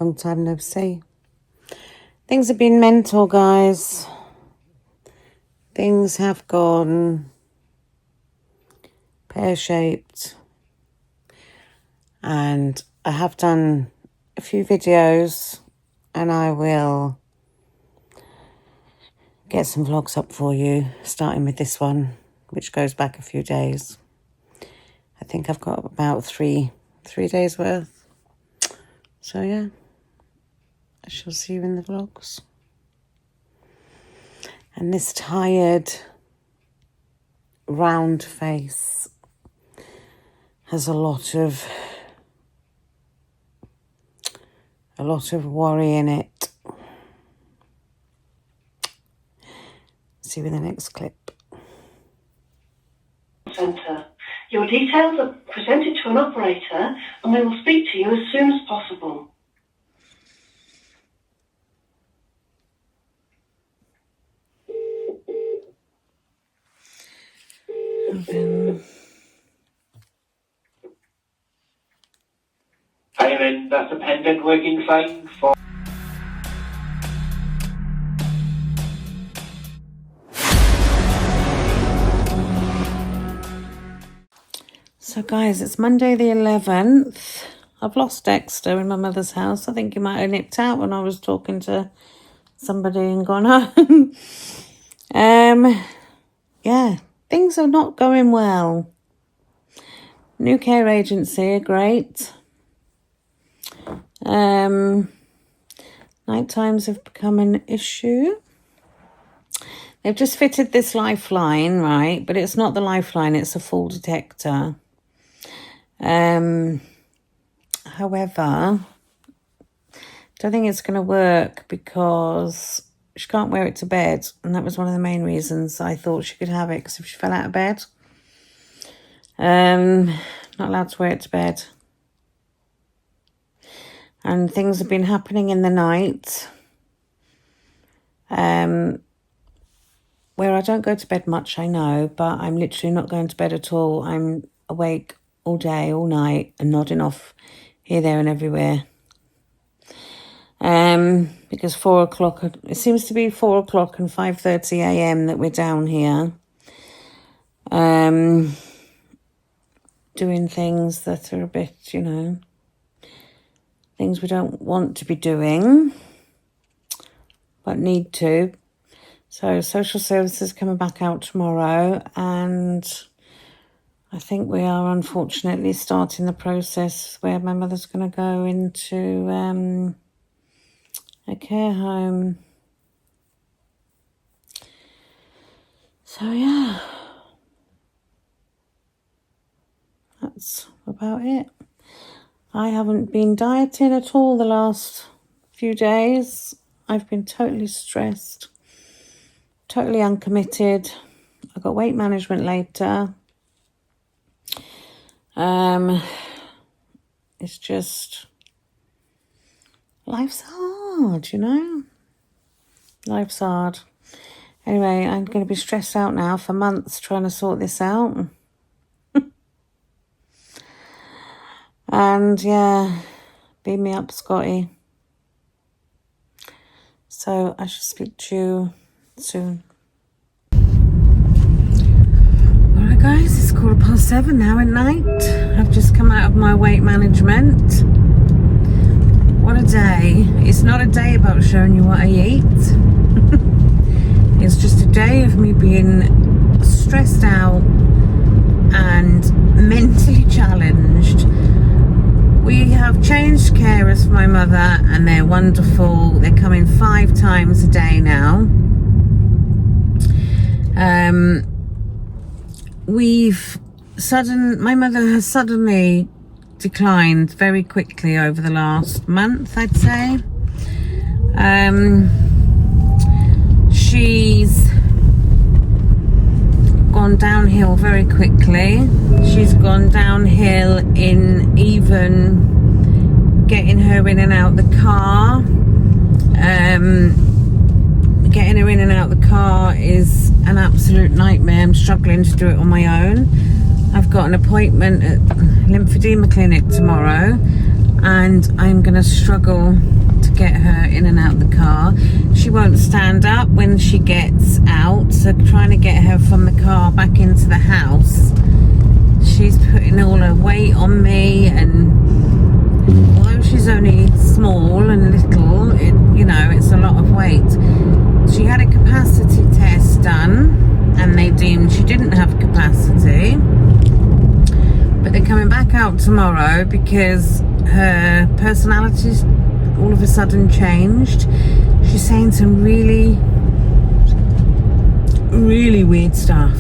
Long time no see. Things have been mental, guys. Things have gone pear-shaped. And I have done a few videos and I will get some vlogs up for you, starting with this one, which goes back a few days. I think I've got about three days worth. So yeah, I shall see you in the vlogs. And this tired, round face has a lot of worry in it. See you in the next clip. Centre. Your details are presented to an operator and they will speak to you as soon as possible. Payment, that's a pendant working fine for... So guys, it's Monday the 11th. I've lost Dexter in my mother's house. I think he might have nipped out when I was talking to somebody and gone home. Yeah, things are not going well. New care agency are great. Night times have become an issue. They've just fitted this lifeline, right? But it's not the lifeline, it's a fall detector. However, don't think it's going to work because she can't wear it to bed. And that was one of the main reasons I thought she could have it, because if she fell out of bed, not allowed to wear it to bed. And things have been happening in the night where I don't go to bed much, I know, but I'm literally not going to bed at all. I'm awake all day, all night, and nodding off here, there, and everywhere. Because 4 o'clock, it seems to be 4 o'clock and 5:30 a.m. that we're down here. Doing things that are a bit, you know, things we don't want to be doing, but need to. So social services coming back out tomorrow, and I think we are unfortunately starting the process where my mother's going to go into a care home. So yeah, that's about it. I haven't been dieting at all the last few days. I've been totally stressed, totally uncommitted. I've got weight management later. It's just, life's hard, you know? Life's hard. Anyway, I'm going to be stressed out now for months trying to sort this out. And yeah, beam me up, Scotty. So I shall speak to you soon. Alright guys, it's 7:15 now at night. I've just come out of my weight management. What a day. It's not a day about showing you what I eat. It's just a day of me being stressed out and mentally challenged. We have changed carers for my mother and they're wonderful. They're coming 5 times a day now. My mother has suddenly declined very quickly over the last month, I'd say. She's gone downhill very quickly. She's gone downhill in even getting her in and out the car. Getting her in and out the car is an absolute nightmare. I'm struggling to do it on my own. I've got an appointment at lymphedema clinic tomorrow, and I'm gonna struggle to get her in and out the car. She won't stand up when she gets out, so trying to get her from the car back into the house, she's putting all her weight on me, and although she's only small and little, it's a lot of weight. She had a capacity test done and they deemed she didn't have capacity, but they're coming back out tomorrow because her personality's all of a sudden changed. She's saying some really, really weird stuff.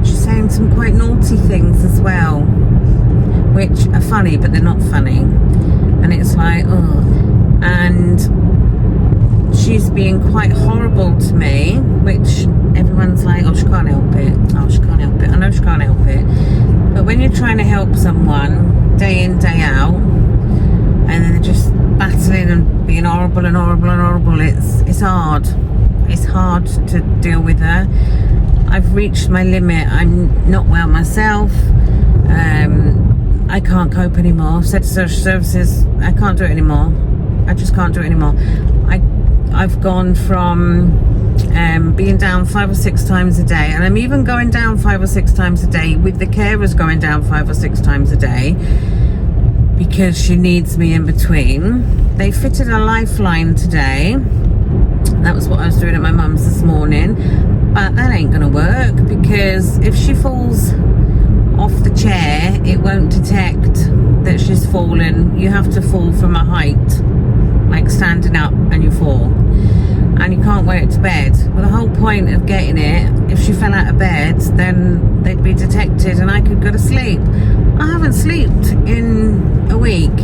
She's saying some quite naughty things as well, which are funny, but they're not funny. And it's like, oh. And she's being quite horrible to me, which everyone's like, oh, she can't help it. Oh, she can't help it. I know she can't help it. But when you're trying to help someone day in, day out, and then they're just battling and being horrible and horrible and horrible, it's hard. It's hard to deal with her. I've reached my limit. I'm not well myself. I can't cope anymore. I've said to social services, I can't do it anymore. I just can't do it anymore. I've gone from being down 5 or 6 times a day, and I'm even going down 5 or 6 times a day with the carers going down 5 or 6 times a day because she needs me in between. They fitted a lifeline today. That was what I was doing at my mum's this morning, but that ain't gonna work because if she falls off the chair, it won't detect that she's fallen. You have to fall from a height, like standing up, and you fall, and you can't wear it to bed. Well, the whole point of getting it, if she fell out of bed, then they'd be detected and I could go to sleep. I haven't slept in a week.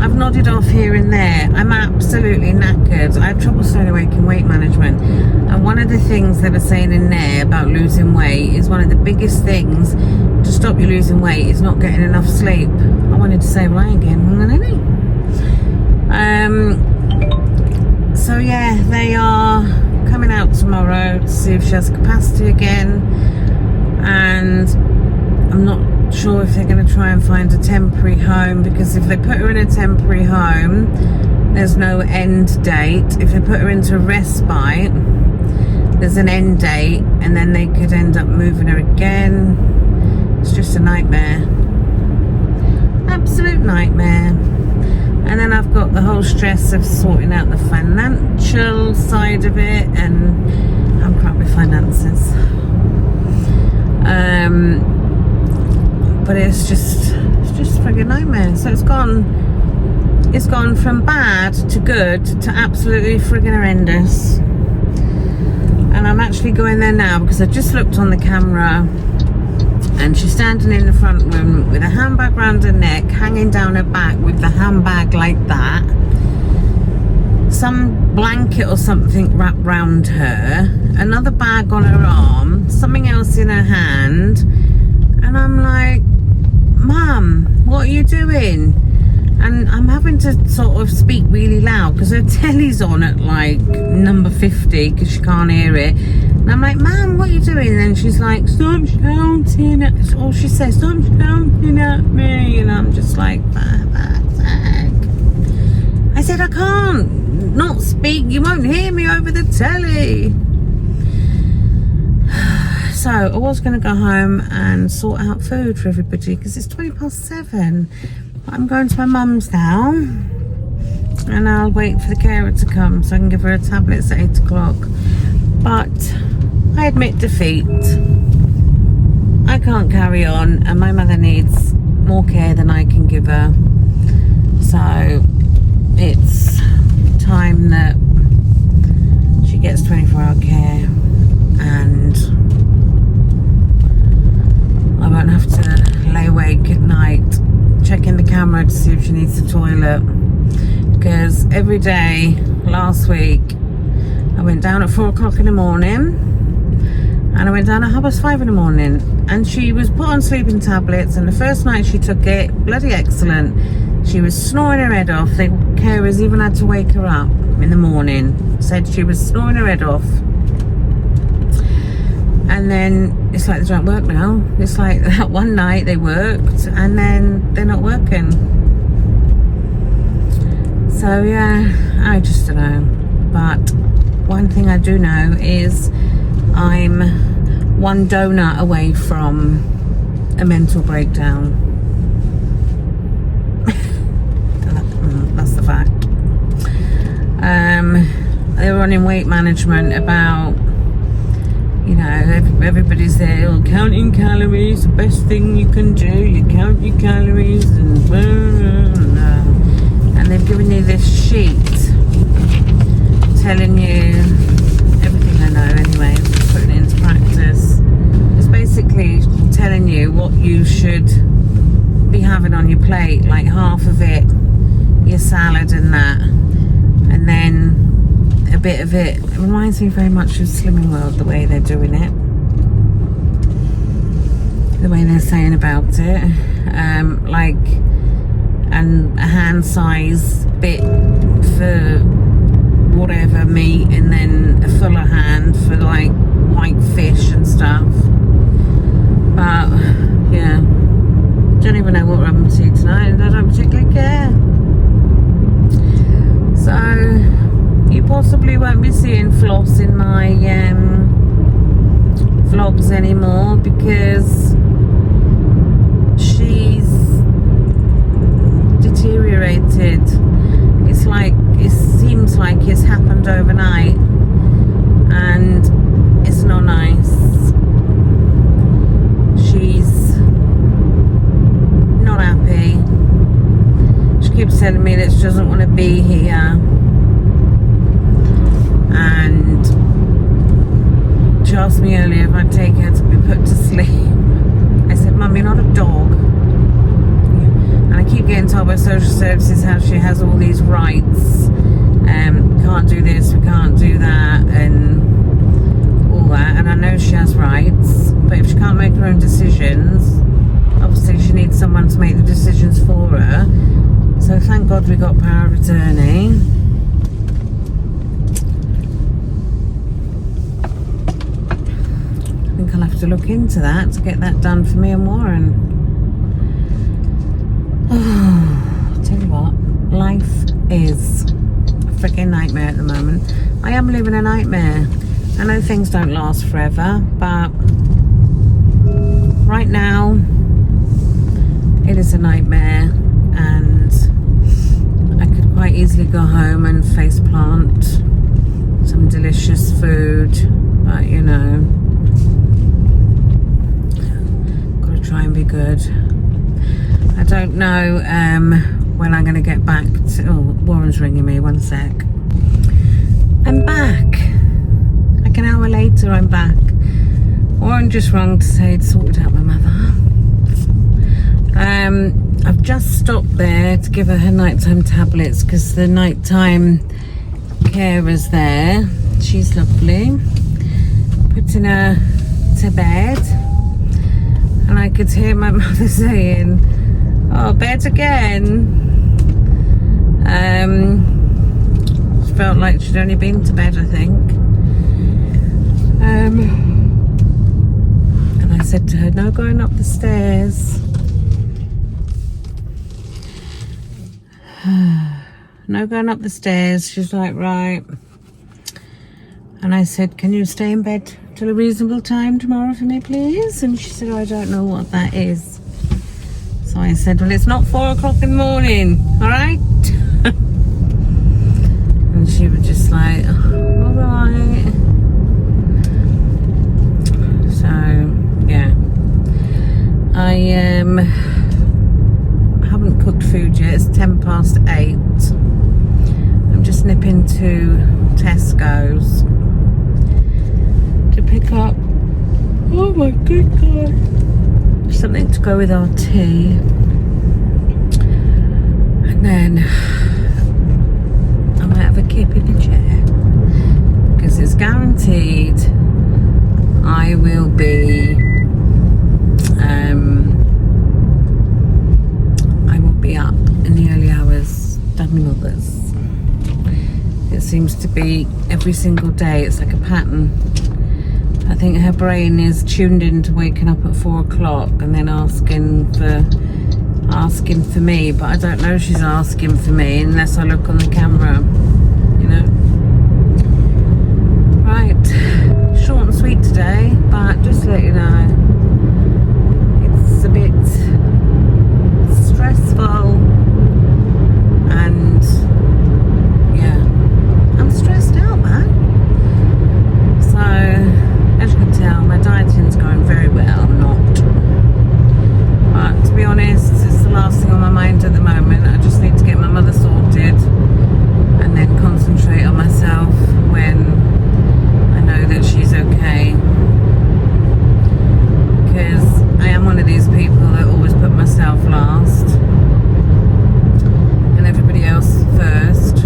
I've nodded off here and there. I'm absolutely knackered. I have trouble staying awake in weight management, and one of the things they were saying in there about losing weight is one of the biggest things to stop you losing weight is not getting enough sleep. I wanted to say, well, I ain't getting any. So yeah, they are coming out tomorrow to see if she has capacity again, and I'm not sure if they're going to try and find a temporary home, because if they put her in a temporary home, there's no end date. If they put her into respite, there's an end date, and then they could end up moving her again. It's just a nightmare, absolute nightmare. And then I've got the whole stress of sorting out the financial side of it, and I'm crap with finances. But it's just a friggin' nightmare. So it's gone from bad to good to absolutely friggin' horrendous. And I'm actually going there now because I just looked on the camera, and she's standing in the front room with a handbag round her neck, hanging down her back with the handbag like that, some blanket or something wrapped round her, another bag on her arm, something else in her hand, and I'm like, Mum, what are you doing? And I'm having to sort of speak really loud because her telly's on at like number 50 because she can't hear it. And I'm like, Mum, what are you doing? And then she's like, stop shouting at, or she says, stop shouting at me. And I'm just like, fuck's sake. I said, I can't not speak. You won't hear me over the telly. So I was going to go home and sort out food for everybody because it's 7:20. But I'm going to my mum's now, and I'll wait for the carer to come so I can give her her tablets at 8 o'clock. But I admit defeat. I can't carry on, and my mother needs more care than I can give her. So it's time that she gets 24-hour care, and I won't have to lay awake at night checking the camera to see if she needs the toilet. Because every day last week I went down at 4 o'clock in the morning, and I went down at 5:30 in the morning, and she was put on sleeping tablets, and the first night she took it, bloody excellent. She was snoring her head off. The carers even had to wake her up in the morning, said she was snoring her head off. And then it's like they don't work now. It's like that one night they worked, and then they're not working. So yeah, I just don't know. But one thing I do know is I'm one donut away from a mental breakdown. That's the fact. They were on in weight management about, you know, everybody's there, oh, counting calories, the best thing you can do, you count your calories, and blah, blah, blah. And they've given you this sheet telling you everything I know anyway, putting it into practice. It's basically telling you what you should be having on your plate, like half of it your salad and that, and then a bit of it reminds me very much of Slimming World, the way they're doing it, the way they're saying about it, like, and a hand size bit for whatever meat, and then a fuller hand for like white fish and stuff. But yeah, don't even know what we're having to eat tonight, and I don't particularly care. So you possibly won't be seeing Floss in my vlogs anymore, because she's deteriorated. It's like, it seems like it's happened overnight, and it's not nice. She's not happy. She keeps telling me that she doesn't want to be here, and she asked me earlier if I'd take her to be put to sleep. I said, Mum, you're not a dog. And I keep getting told by social services how she has all these rights. Can't do this, we can't do that, and all that. And I know she has rights, but if she can't make her own decisions, obviously she needs someone to make the decisions for her. So thank God we got power of attorney. I think I'll have to look into that to get that done for me and Warren. Oh, tell you what, life is a freaking nightmare at the moment. I am living a nightmare. I know things don't last forever, but right now it is a nightmare, and I could quite easily go home and face plant some delicious food, but you know, gotta try and be good. I don't know when I'm going to get back to... Oh, Warren's ringing me, one sec. I'm back. Like an hour later, I'm back. Warren just rang to say he'd sorted out my mother. I've just stopped there to give her nighttime tablets, because the nighttime carer's there. She's lovely. Putting her to bed. And I could hear my mother saying, oh, bed again. She felt like she'd only been to bed, I think. And I said to her, no going up the stairs. No going up the stairs. She's like, right. And I said, can you stay in bed till a reasonable time tomorrow for me, please? And she said, oh, I don't know what that is. So I said, well, it's not 4 o'clock in the morning, all right? And she was just like, oh, all right. So, yeah. I haven't cooked food yet. It's 8:10. I'm just nipping to Tesco's to pick up, oh my good God, something to go with our tea, and then I might have a kip in the chair, because it's guaranteed I will be up in the early hours at my mother's. It seems to be every single day. It's like a pattern. I think her brain is tuned into waking up at 4 o'clock and then asking for asking for me, but I don't know she's asking for me unless I look on the camera, you know. Right, short and sweet today, but just to let you know, it's a bit stressful, and yeah, I'm stressed out, man. So as you can tell, my dieting's going very well. I'm not, but to be honest, it's the last thing on my mind at the moment. I just need to get my mother sorted and then concentrate on myself when I know that she's okay, because I am one of these people that always put myself last and everybody else first.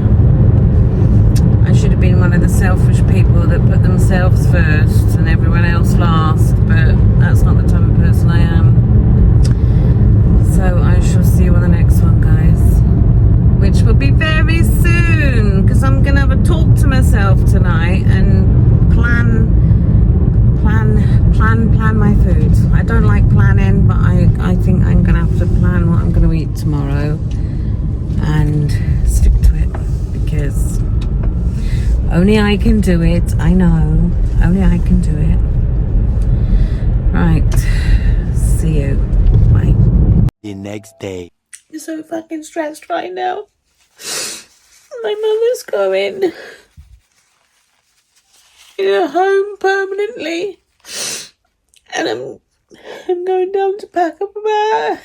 I should have been one of the selfish people that put themselves first and everyone else last, but that's not the type of person I am. So I shall see you on the next one, guys, which will be very soon, because I'm gonna have a talk to myself tonight and plan my food. I don't like planning, but I think I'm gonna have to plan what I'm gonna eat tomorrow and stick to it, because only I can do it. I know, only I can do it. Right, see you. Bye. The next day. I'm so fucking stressed right now. My mother's going in a home permanently, and I'm going down to pack up a bag.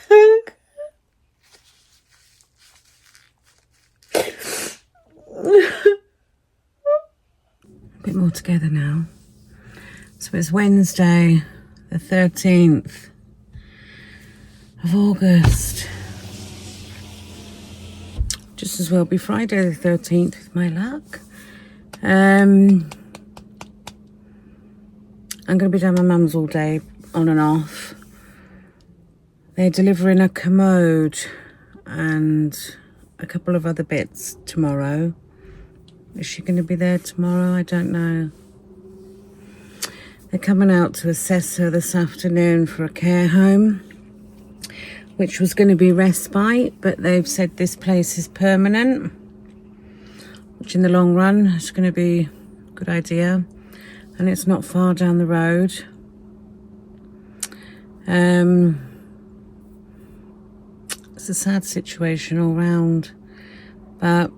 A bit more together now. So it's Wednesday, the 13th of August. Just as well be Friday the 13th with my luck. I'm going to be down my mum's all day, on and off. They're delivering a commode and a couple of other bits tomorrow. Is she going to be there tomorrow? I don't know. They're coming out to assess her this afternoon for a care home, which was going to be respite, but they've said this place is permanent, which in the long run is going to be a good idea, and it's not far down the road. It's a sad situation all round, but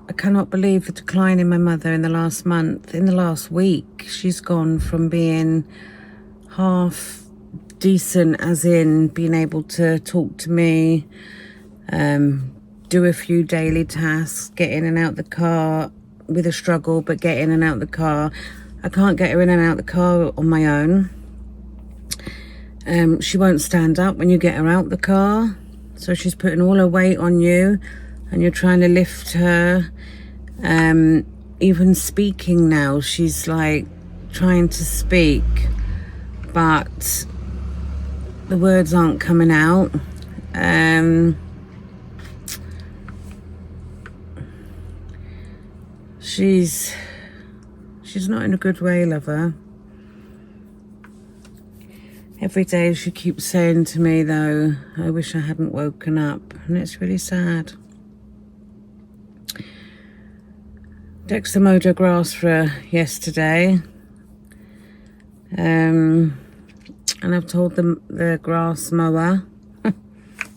I cannot believe the decline in my mother in the last month. In the last week, she's gone from being half decent, as in being able to talk to me, do a few daily tasks, get in and out the car with a struggle, but get in and out the car. I can't get her in and out the car on my own. She won't stand up when you get her out the car, so she's putting all her weight on you and you're trying to lift her. Even speaking now, she's like trying to speak, but the words aren't coming out. She's not in a good way, lover. Every day she keeps saying to me, though, I wish I hadn't woken up, and it's really sad. Dexter mowed her grass for her yesterday, and I've told the grass mower,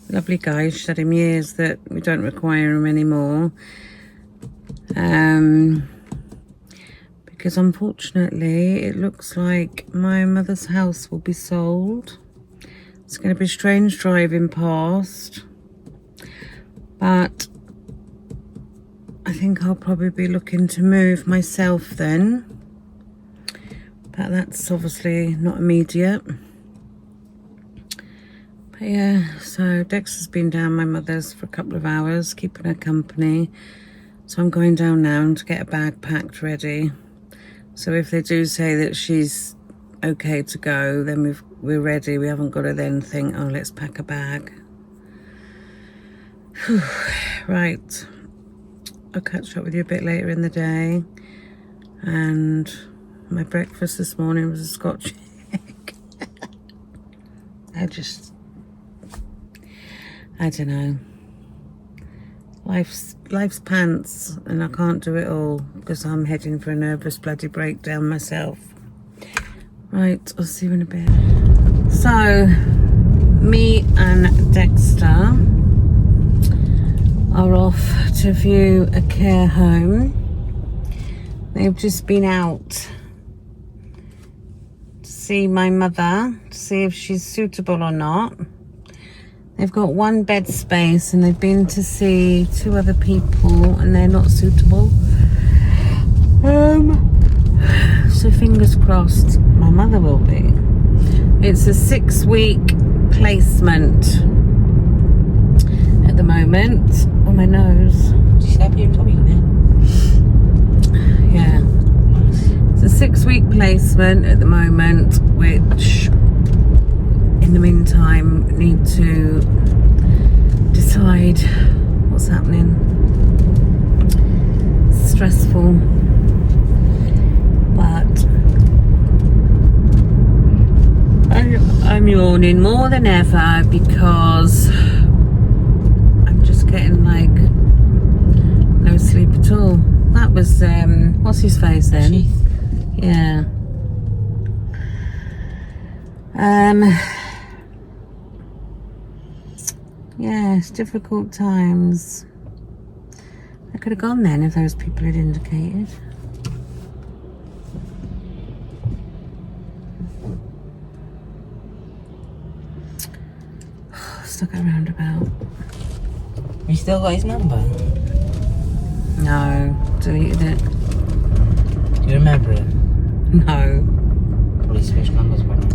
lovely guy, she's had him years, that we don't require him anymore, because unfortunately it looks like my mother's house will be sold. It's going to be strange driving past, but I think I'll probably be looking to move myself then, but that's obviously not immediate. But yeah, so Dex has been down my mother's for a couple of hours, keeping her company. So I'm going down now to get a bag packed ready. So if they do say that she's okay to go, then we're ready. We haven't got to then think, oh, let's pack a bag. Whew. Right. I'll catch up with you a bit later in the day. And my breakfast this morning was a Scotch egg. I don't know. Life's pants, and I can't do it all because I'm heading for a nervous bloody breakdown myself. Right, I'll see you in a bit. So, me and Dexter are off to view a care home. They've just been out to see my mother, to see if she's suitable or not. They've got one bed space and they've been to see 2 other people and they're not suitable. So fingers crossed my mother will be. It's a 6-week placement at the moment. On my nose. Did you snap your tummy then? Yeah. It's a 6-week placement at the moment, which in the meantime need to decide what's happening. It's stressful, but I'm yawning more than ever because I'm just getting like no sleep at all. That was what's his face then? Keith. Yeah. Yeah, it's difficult times. I could have gone then if those people had indicated. Stuck at a roundabout. You still got his number? No, deleted it. Do you remember it? No. Probably switched numbers by now.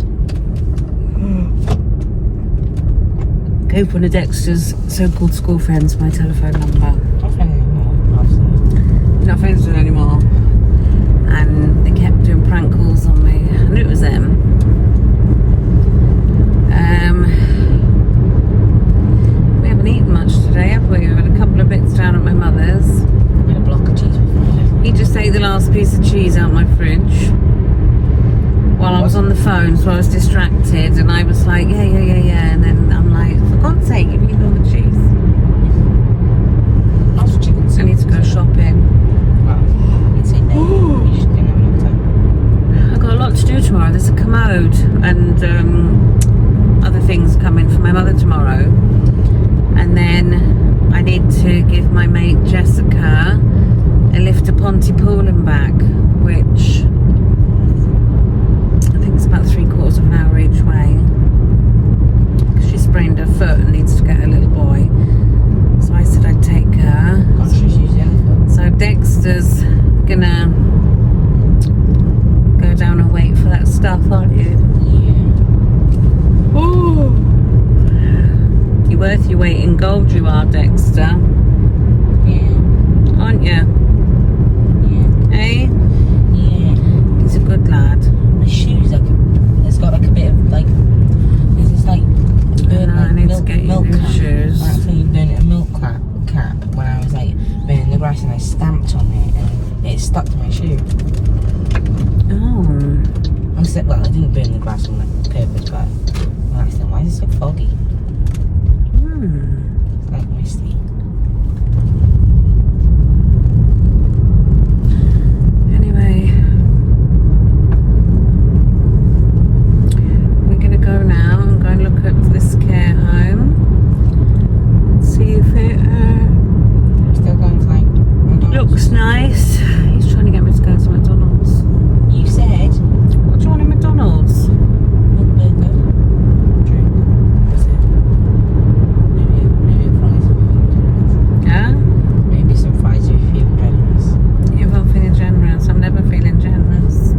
Gave one of Dexter's so-called school friends my telephone number. I'm friendly anymore. You're not friends with them anymore. And they kept doing prank calls on me. I knew it was them. We haven't eaten much today, have we? We've had a couple of bits down at my mother's. And a block of cheese with Friday. He just ate the last piece of cheese out my fridge while I was on the phone, so I was distracted and I was like, yeah. And then I'm like, for God's sake, you've eaten all the cheese. Lots of chicken soup. I need to go shopping. Well, you'd say no. You just didn't have enough time. I've got a lot to do tomorrow. There's a commode and other things coming for my mother tomorrow. And then I need to give my mate Jessica a lift to Pontypool and back, which I think it's about 3/4 of an hour each way. She sprained her foot and needs to get her little boy. So I said I'd take her. Can't she use the elephant? So Dexter's gonna go down and wait for that stuff, aren't you? Yeah. Ooh. You're worth your weight in gold, you are, Dexter. Yeah. Aren't you? Yeah. Eh? Yeah. He's a good lad. The shoes, like, it's got like a bit of like, there's this like burnt I like, need to milk, get you milk new cap. shoes. I actually burnt a milk cap when I was like burning the grass and I stamped on it and it stuck to my shoe. Oh. Well, I didn't burn the grass on purpose, but on accident. Why is it so foggy? It's like misty. Anyway, we're gonna go now and go and look at this care home. See if it Still going to like McDonald's? looks nice. He's trying to get me to go to McDonald's. You said What do you want at McDonald's? burger, drink, that's it. Maybe a fries if you're feeling generous. Yeah? Maybe some fries if you're feeling generous. You're not feeling generous. I'm never feeling generous.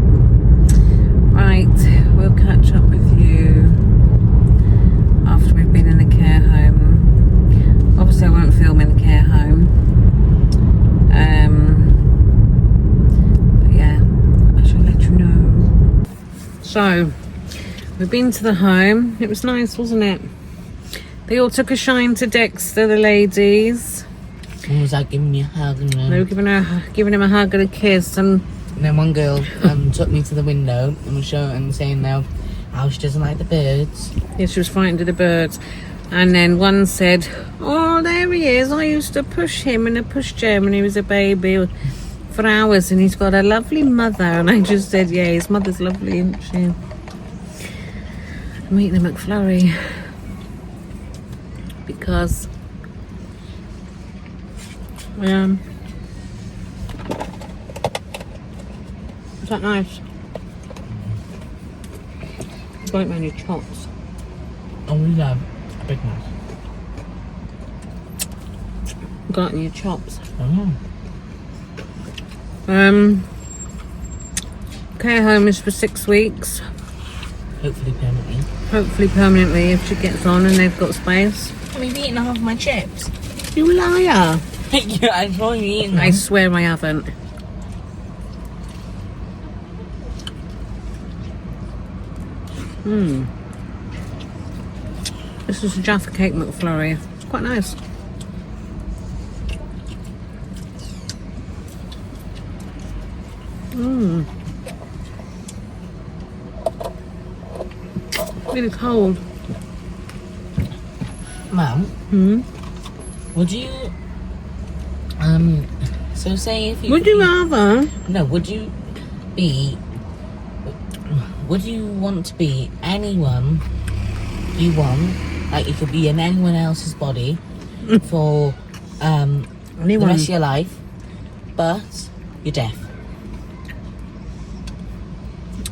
Right, we'll catch up with you after we've been in the care home. Obviously I won't film in the care home. But yeah, I shall let you know. So, we've been to the home. It was nice, wasn't it? They all took a shine to Dexter, the ladies. And was like giving me a hug and They were giving him a hug and a kiss, and then one girl took me to the window and was showing and saying now how she doesn't like the birds. yeah, she was frightened of the birds. And then one said, oh, there he is. I used to push him in a pushchair when he was a baby for hours, and he's got a lovely mother. And I just said, yeah, his mother's lovely, isn't she? I'm eating a McFlurry because is that nice? Don't mind your chops. Oh, we love Big Mac. Got in your chops. Oh. Care home is for 6 weeks. Hopefully permanently. Hopefully permanently if she gets on and they've got space. Have you eaten half of my chips? You liar! Yeah, I saw you eating them. I swear I haven't. This is a Jaffa Cake McFlurry. It's quite nice. Really cold. Mum, would you, so say if you... Would you rather? No, would you want to be anyone you want? Like, you could be in anyone else's body for the rest of your life, but you're deaf.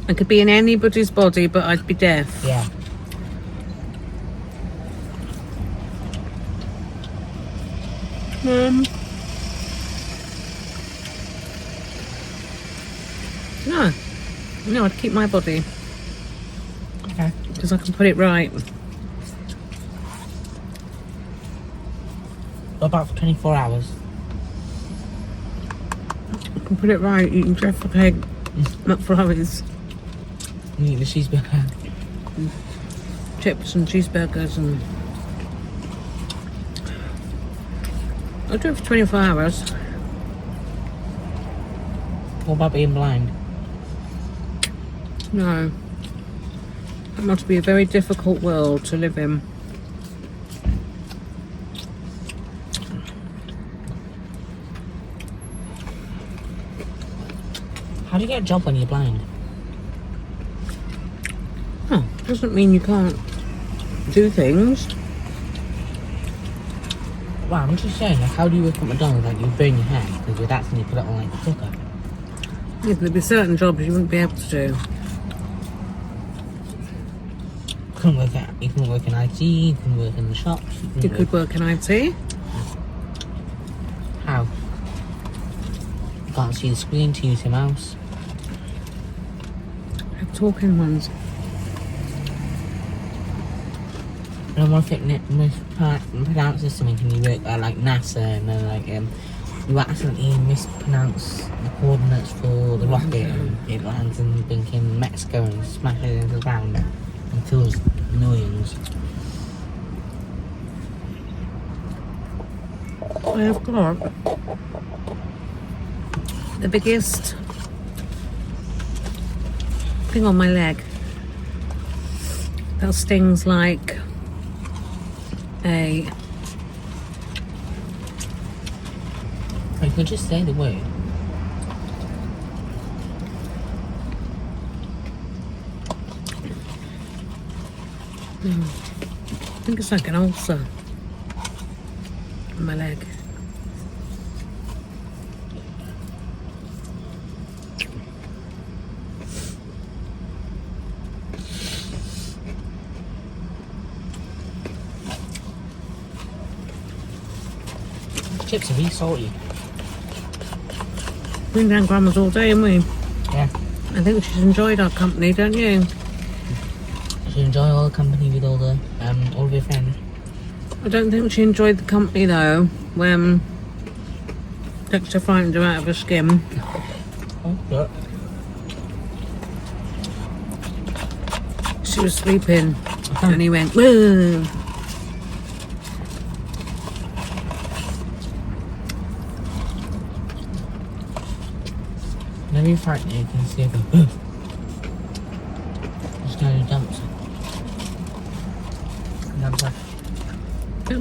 I could be in anybody's body, but I'd be deaf. Yeah. No, I'd keep my body Okay. because I can put it right. What about for 24 hours? I can put it right eating Jaffa Cake McFlurries, You eat the cheeseburger. chips and cheeseburgers, and I'll do it for 24 hours. What about being blind? No. That must be a very difficult world to live in. How do you get a job when you're blind? Oh, doesn't mean you can't do things. Wow, I'm just saying, like, how do you work at McDonald's? Like, you burn your hair because your dad's and you put it on, like, the cooker. Yeah, but there'd be certain jobs you wouldn't be able to do. You couldn't work in IT, you couldn't work in the shops. You could work in IT. How? You can't see the screen to use your mouse. Have talking ones. And what if it mispronounces something and you work at, like, NASA and then, like, you accidentally mispronounce the coordinates for the rocket and it lands in Mexico and smashes it into the ground and kills millions. I have got the biggest thing on my leg that stings like a... You could just say the word. I think it's like an ulcer on my leg. Chips are really salty. We've been down Grandma's all day, haven't we? Yeah. I think she's enjoyed our company, don't you? Did you enjoy all the company with all of your friends? I don't think she enjoyed the company though, when Dexter frightened her out of her skin. Oh, yeah. She was sleeping and he went, whoa. Whenever you frighten you can see it go, just kind of jumps. Jumps off.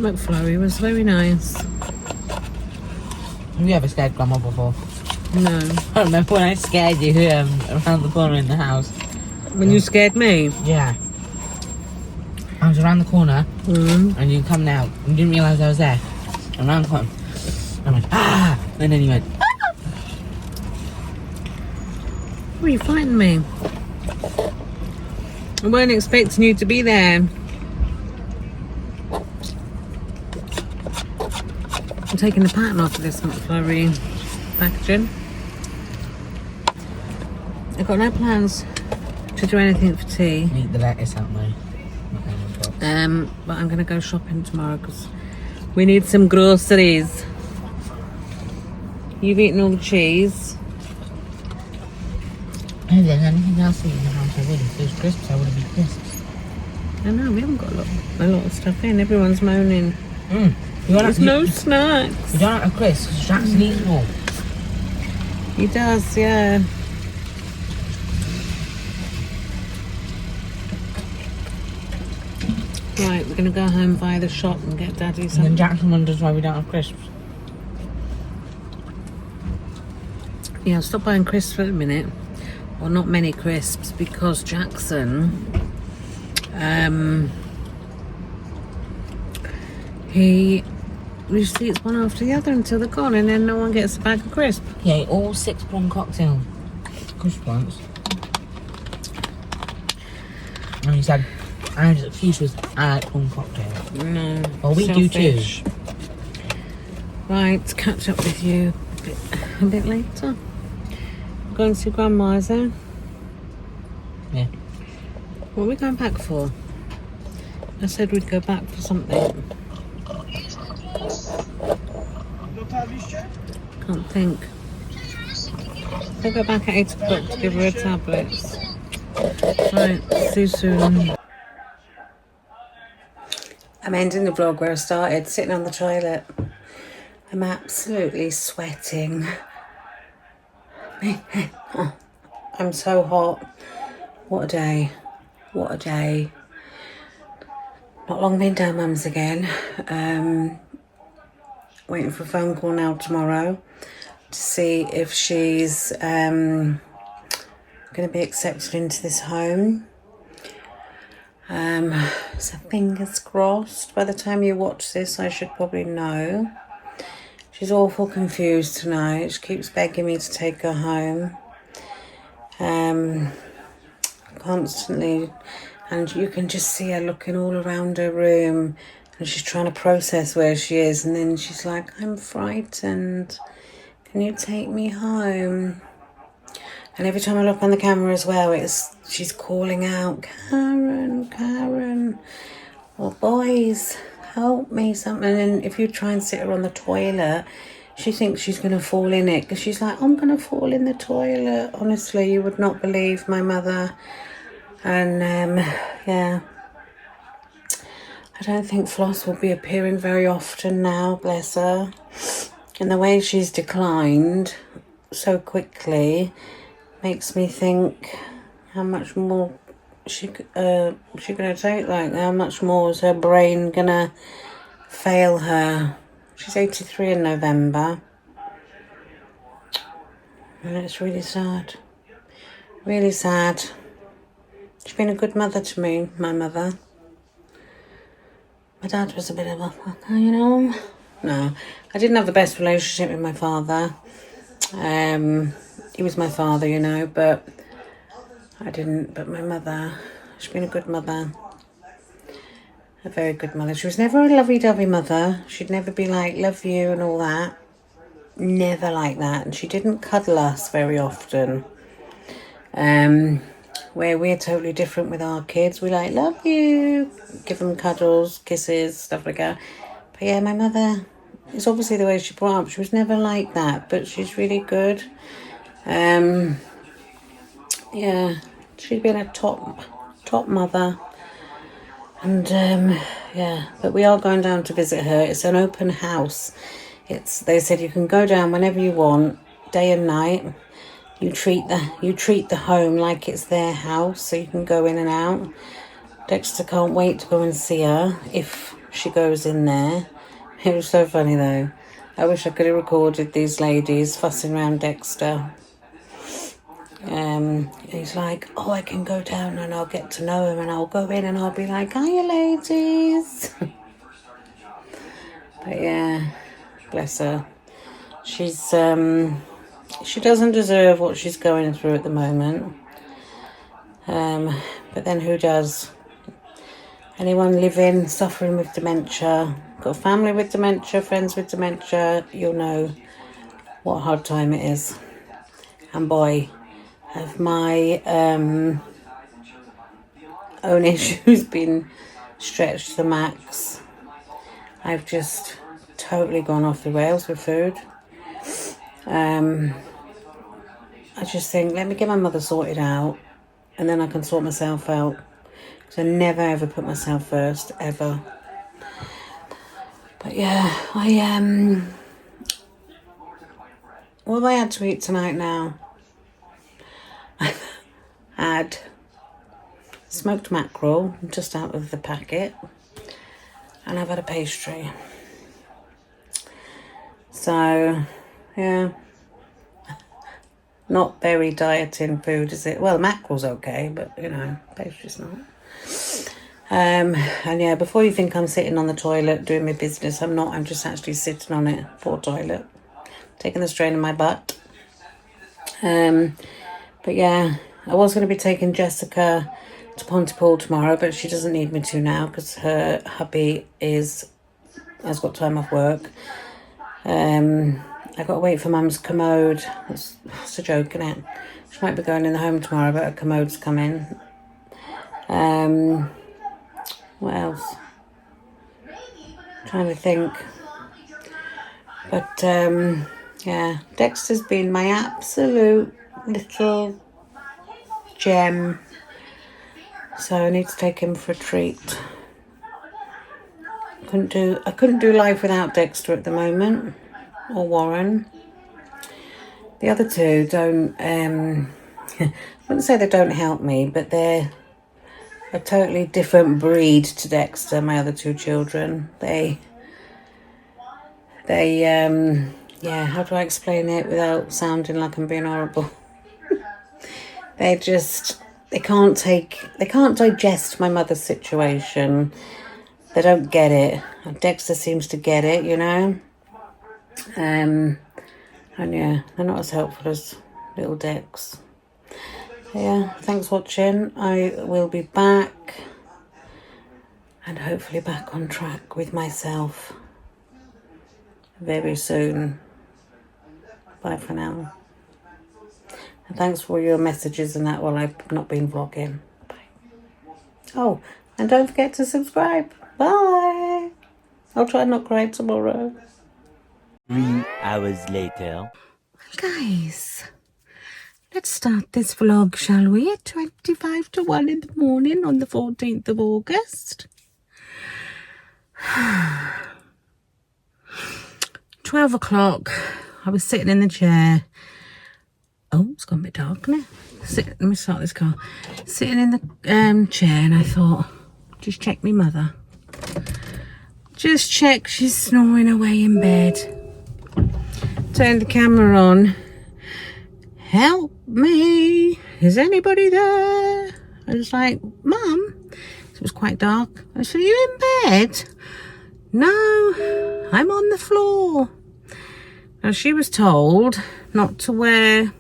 McFlurry was very nice. Have you ever scared Grandma before? No. I remember when I scared you around the corner in the house. When you scared me? Yeah. I was around the corner and you come out. You didn't realise I was there. And around the corner. I went, ah! And then you went, ah! Why are you fighting me? I weren't expecting you to be there. I'm taking the pattern off of this McFlurry packaging. I've got no plans to do anything for tea. Eat the lettuce out there. But I'm going to go shopping tomorrow because we need some groceries. You've eaten all the cheese. If there's anything else to eat in the house, I would. If there's crisps, I would have eaten crisps. I know, we haven't got a lot of stuff in. Everyone's moaning. There's no snacks. You don't have crisps because Jackson eats more. He does, yeah. Right, we're going to go home via the shop and get Daddy And some. then Jackson wonders why we don't have crisps. Yeah, I'll stop buying crisps for a minute. Well, not many crisps because Jackson, he usually eats one after the other until they're gone, and then no one gets a bag of crisps. He ate all 6 plum cocktail crisp once. And he said, I was confused with I like plum cocktail. No. Well, we do too. selfish. Right, catch up with you a bit later. Going to Grandma's, eh? Yeah. What are we going back for? I said we'd go back for something. Can't think. I'll go back at 8 o'clock to give her her tablets. Right, see you soon. I'm ending the vlog where I started, sitting on the toilet. I'm absolutely sweating. I'm so hot. What a day. What a day. Not long been down Mum's again. Waiting for a phone call now tomorrow to see if she's going to be accepted into this home. So fingers crossed. By the time you watch this, I should probably know. She's awful confused tonight. She keeps begging me to take her home. Constantly. And you can just see her looking all around her room. And she's trying to process where she is. And then she's like, I'm frightened. Can you take me home? And every time I look on the camera as well, she's calling out, Karen, Karen. Or boys, help me, something. And if you try and sit her on the toilet, she thinks she's going to fall in it. Because she's like, I'm going to fall in the toilet. Honestly, you would not believe my mother. And, yeah. I don't think Floss will be appearing very often now, bless her. And the way she's declined so quickly makes me think how much more she gonna take, like how much more is her brain gonna fail her. She's 83 in November, and it's really sad, really sad. She's been a good mother to me, my mother. My dad was a bit of a fucker, you know. No, I didn't have the best relationship with my father. He was my father, you know, but I didn't. But my mother, she's been a good mother. A very good mother. She was never a lovey-dovey mother. She'd never be like, love you and all that. Never like that. And she didn't cuddle us very often. Where we're totally different with our kids. We like, love you. Give them cuddles, kisses, stuff like that. But yeah, my mother, it's obviously the way she brought up. She was never like that, but she's really good. Yeah, she's been a top mother. And yeah, but we are going down to visit her. It's an open house. They said you can go down whenever you want, day and night. You treat the home like it's their house, so you can go in and out. Dexter can't wait to go and see her if she goes in there. It was so funny though. I wish I could have recorded these ladies fussing around Dexter. He's like, oh, I can go down and I'll get to know him, and I'll go in and I'll be like, hiya ladies. But yeah, bless her. She's she doesn't deserve what she's going through at the moment. But then who does? Anyone living, suffering with dementia, got a family with dementia, friends with dementia, you'll know what a hard time it is. And boy, have my own issues been stretched to the max. I've just totally gone off the rails with food. I just think, let me get my mother sorted out and then I can sort myself out. Because I never ever put myself first, ever. But yeah, what have I had to eat tonight now? I had smoked mackerel, just out of the packet. And I've had a pastry. So, yeah. Not very dieting food, is it? Well, mackerel's okay, but, you know, pastry's not. And yeah, before you think I'm sitting on the toilet doing my business, I'm not. I'm just actually sitting on it, poor toilet. Taking the strain in my butt. But yeah, I was going to be taking Jessica to Pontypool tomorrow, but she doesn't need me to now because her hubby has got time off work. I've got to wait for Mum's commode. It's a joke, isn't it? She might be going in the home tomorrow, but her commode's coming. What else? Trying to think. But yeah, Dexter's been my absolute little gem. So I need to take him for a treat. I couldn't do life without Dexter at the moment, or Warren. The other two don't, I wouldn't say they don't help me, but they're a totally different breed to Dexter, my other two children. They yeah, how do I explain it without sounding like I'm being horrible? They can't digest my mother's situation. They don't get it. Dexter seems to get it, you know. And yeah, they're not as helpful as little Dex. Yeah, thanks for watching. I will be back and hopefully back on track with myself very soon. Bye for now. And thanks for your messages and that while I've not been vlogging. Bye. Oh, and don't forget to subscribe. Bye. I'll try not cry tomorrow. 3 hours later. Guys, let's start this vlog, shall we? At 25 to 1 in the morning on the 14th of August. 12 o'clock. I was sitting in the chair. Oh, it's gone a bit dark, isn't it? Let me start this car. Sitting in the chair, and I thought, just check me mother. Just check she's snoring away in bed. Turned the camera on. Help me. Is anybody there? I was like, Mum. It was quite dark. I said, are you in bed? No, I'm on the floor. Now, she was told not to wear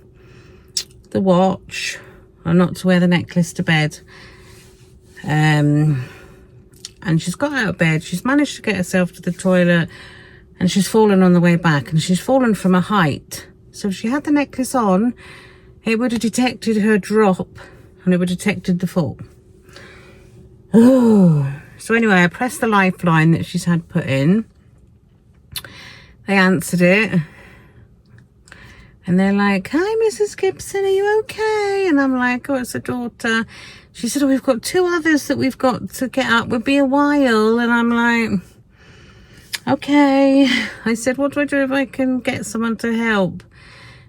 the watch or not to wear the necklace to bed. And she's got out of bed. She's managed to get herself to the toilet and she's fallen on the way back, and she's fallen from a height. So if she had the necklace on, it would have detected her drop and it would have detected the fall. Oh. So anyway, I pressed the lifeline that she's had put in. They answered it. And they're like, hi, Mrs. Gibson, are you okay? And I'm like, oh, it's a daughter. She said, oh, we've got 2 others that we've got to get up. We'll be a while. And I'm like, okay. I said, what do I do if I can get someone to help?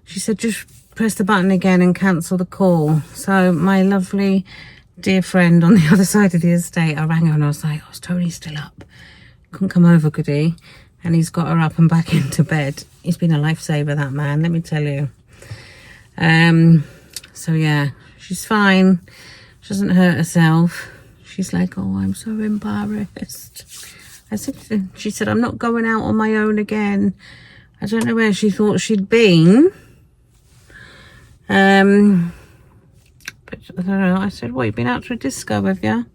She said, just press the button again and cancel the call. So my lovely dear friend on the other side of the estate, I rang her and I was like, oh, is Tony still up? Couldn't come over, could he? And he's got her up and back into bed. He's been a lifesaver, that man, let me tell you. So yeah, she's fine. She doesn't hurt herself. She's like, oh, I'm so embarrassed. She said, I'm not going out on my own again. I don't know where she thought she'd been. But I don't know. I said, what, you've been out to a disco, have you?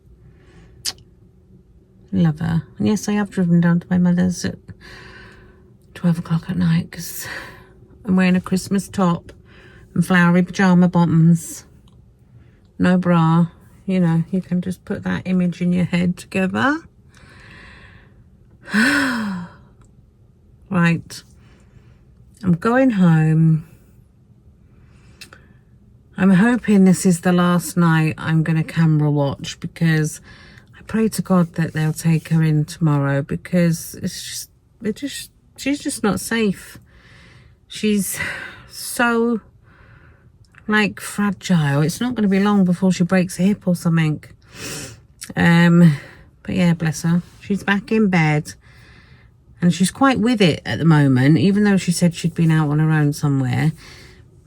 Love her. And yes, I have driven down to my mother's at 12 o'clock at night because I'm wearing a Christmas top and flowery pyjama bottoms. No bra. You know, you can just put that image in your head together. Right. I'm going home. I'm hoping this is the last night I'm going to camera watch, because I pray to God that they'll take her in tomorrow, because she's just not safe. She's so like fragile. It's not going to be long before she breaks a hip or something. But yeah, bless her. She's back in bed and she's quite with it at the moment, even though she said she'd been out on her own somewhere.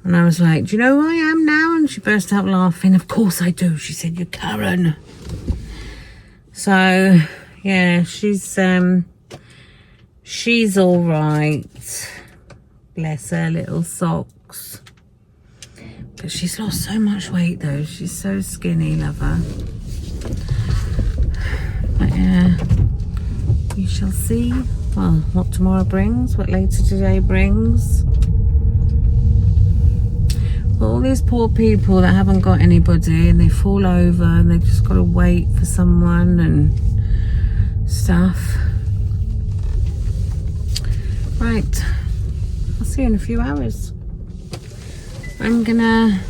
And I was like, do you know who I am now? And she burst out laughing. Of course I do. She said, you're Karen. So yeah, she's all right. Bless her little socks. But she's lost so much weight though. She's so skinny, love her. But yeah, we shall see. Well, what tomorrow brings, what later today brings. But all these poor people that haven't got anybody and they fall over and they just got to wait for someone and stuff. Right, I'll see you in a few hours. I'm gonna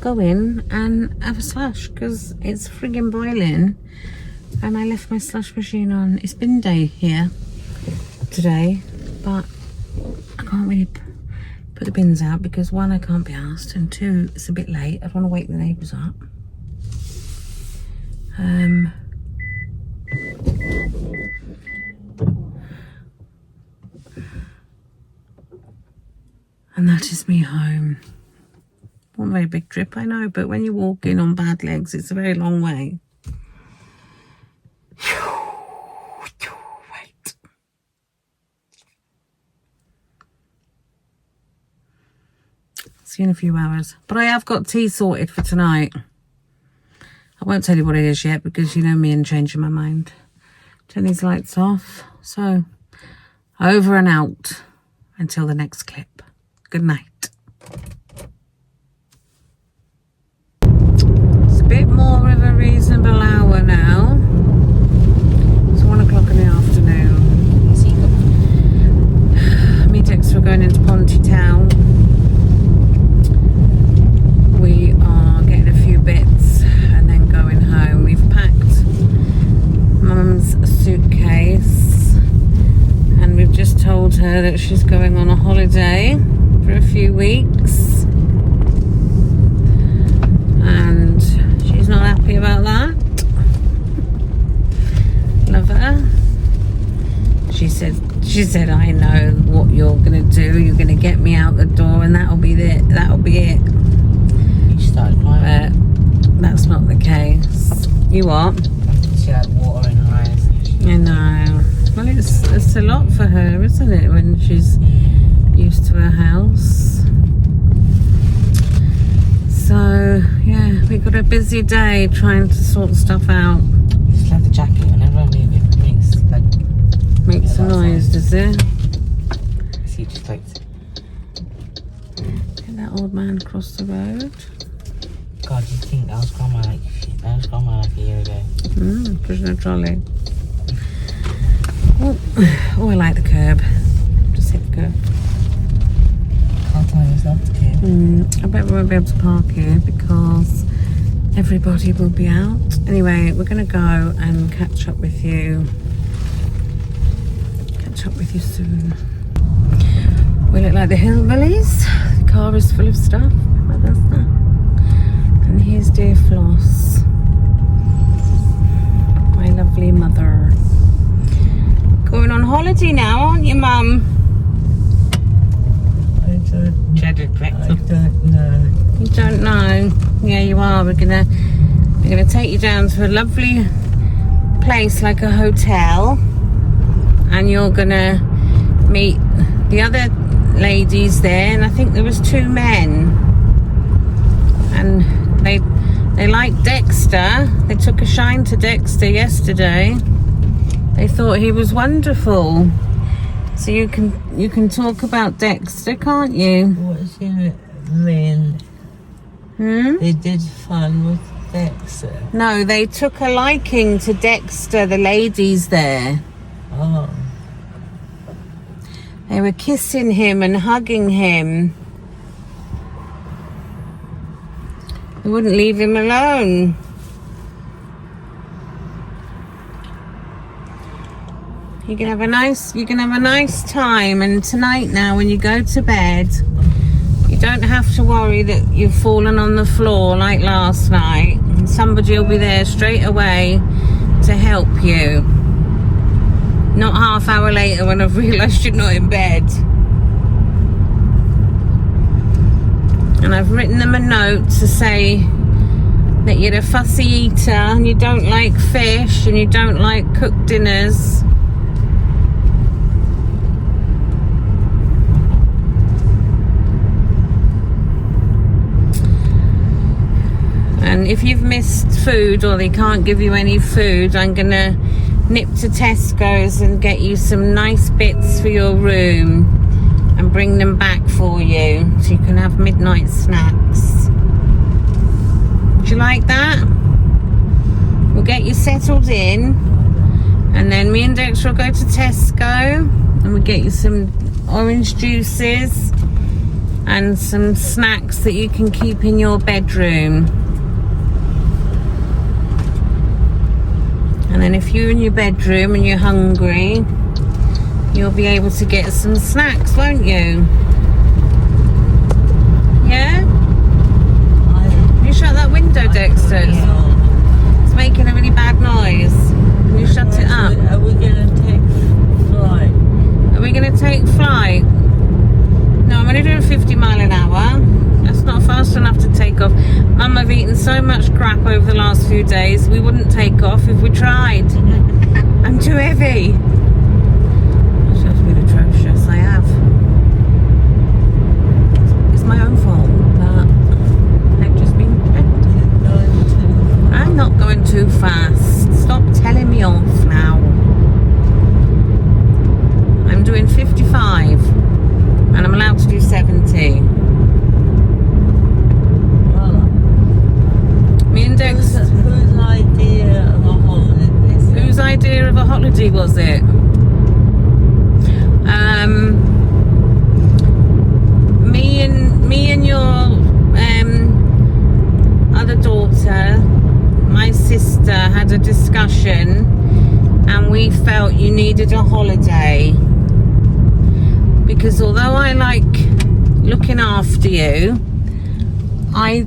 go in and have a slush because it's friggin' boiling and I left my slush machine on. It's bin day here today, but I can't really put the bins out because one, I can't be asked, and two, it's a bit late. I don't want to wake the neighbours up. And that is me home. Not a very big trip, I know, but when you're walking on bad legs, it's a very long way. Wait. See you in a few hours. But I have got tea sorted for tonight. I won't tell you what it is yet because you know me and changing my mind. Turn these lights off. So, over and out until the next clip. Good night. It's a bit more of a reasonable hour now. It's 1 o'clock in the afternoon. Me and Dex were going into Ponty Town. We are getting a few bits and then going home. We've packed Mum's suitcase and we've just told her that she's going on a holiday for a few weeks and she's not happy about that. Love her. She said I know what you're gonna do. You're gonna get me out the door and that'll be it. You started crying. But that's not the case. You what? She had water in her eyes. I know. Well, it's a lot for her, isn't it, when she's used to her house. So yeah, we got a busy day trying to sort stuff out. Just like the jacket, whenever I move it Makes a noise, does it? See, it just like. Get that old man across the road. God, you think that was grandma like a year ago? Pushing a trolley. Oh, I like the curb. Just hit the curb. Can't tell yourself to curb. I bet we won't be able to park here because everybody will be out. Anyway, we're going to go and catch up with you. Soon. We look like the hillbillies. The car is full of stuff. But that's that. And here's dear Floss, my lovely mother. Going on holiday now, aren't you, Mum? I don't know. You don't know? Yeah, you are. We're gonna take you down to a lovely place like a hotel, and you're gonna meet the other ladies there, and I think there was 2 men, and they like Dexter. They took a shine to Dexter yesterday. They thought he was wonderful. So you can talk about Dexter, can't you? What's in it mean? They did fun with Dexter. No, they took a liking to Dexter, the ladies there. Oh. They were kissing him and hugging him. They wouldn't leave him alone. You can have a nice time, and tonight now when you go to bed, you don't have to worry that you've fallen on the floor like last night, and somebody will be there straight away to help you. Not half hour later when I've realised you're not in bed. And I've written them a note to say that you're a fussy eater and you don't like fish and you don't like cooked dinners. And if you've missed food or they can't give you any food, I'm gonna nip to Tesco's and get you some nice bits for your room and bring them back for you so you can have midnight snacks. Would you like that? We'll get you settled in, and then me and Dexter will go to Tesco and we'll get you some orange juices and some snacks that you can keep in your bedroom. And then if you're in your bedroom and you're hungry, you'll be able to get some snacks, won't you? Yeah? Can you shut that window, Dexter? It's making a really bad noise. Can you shut it up? Are we going to take flight? Are we going to take flight? No, I'm only doing 50 mile an hour. That's not fast enough to take off. Mum, I've eaten so much crap over the last few days, we wouldn't take off if we tried. I'm too heavy. That's been atrocious, I have. It's my own fault, but I've just been... I'm not going too fast. Stop telling me off now. I'm doing 55 and I'm allowed to do 70. Me and Dex. Whose idea of a holiday is it? Whose idea of a holiday was it? Me and your other daughter, my sister, had a discussion, and we felt you needed a holiday because although I like looking after you, I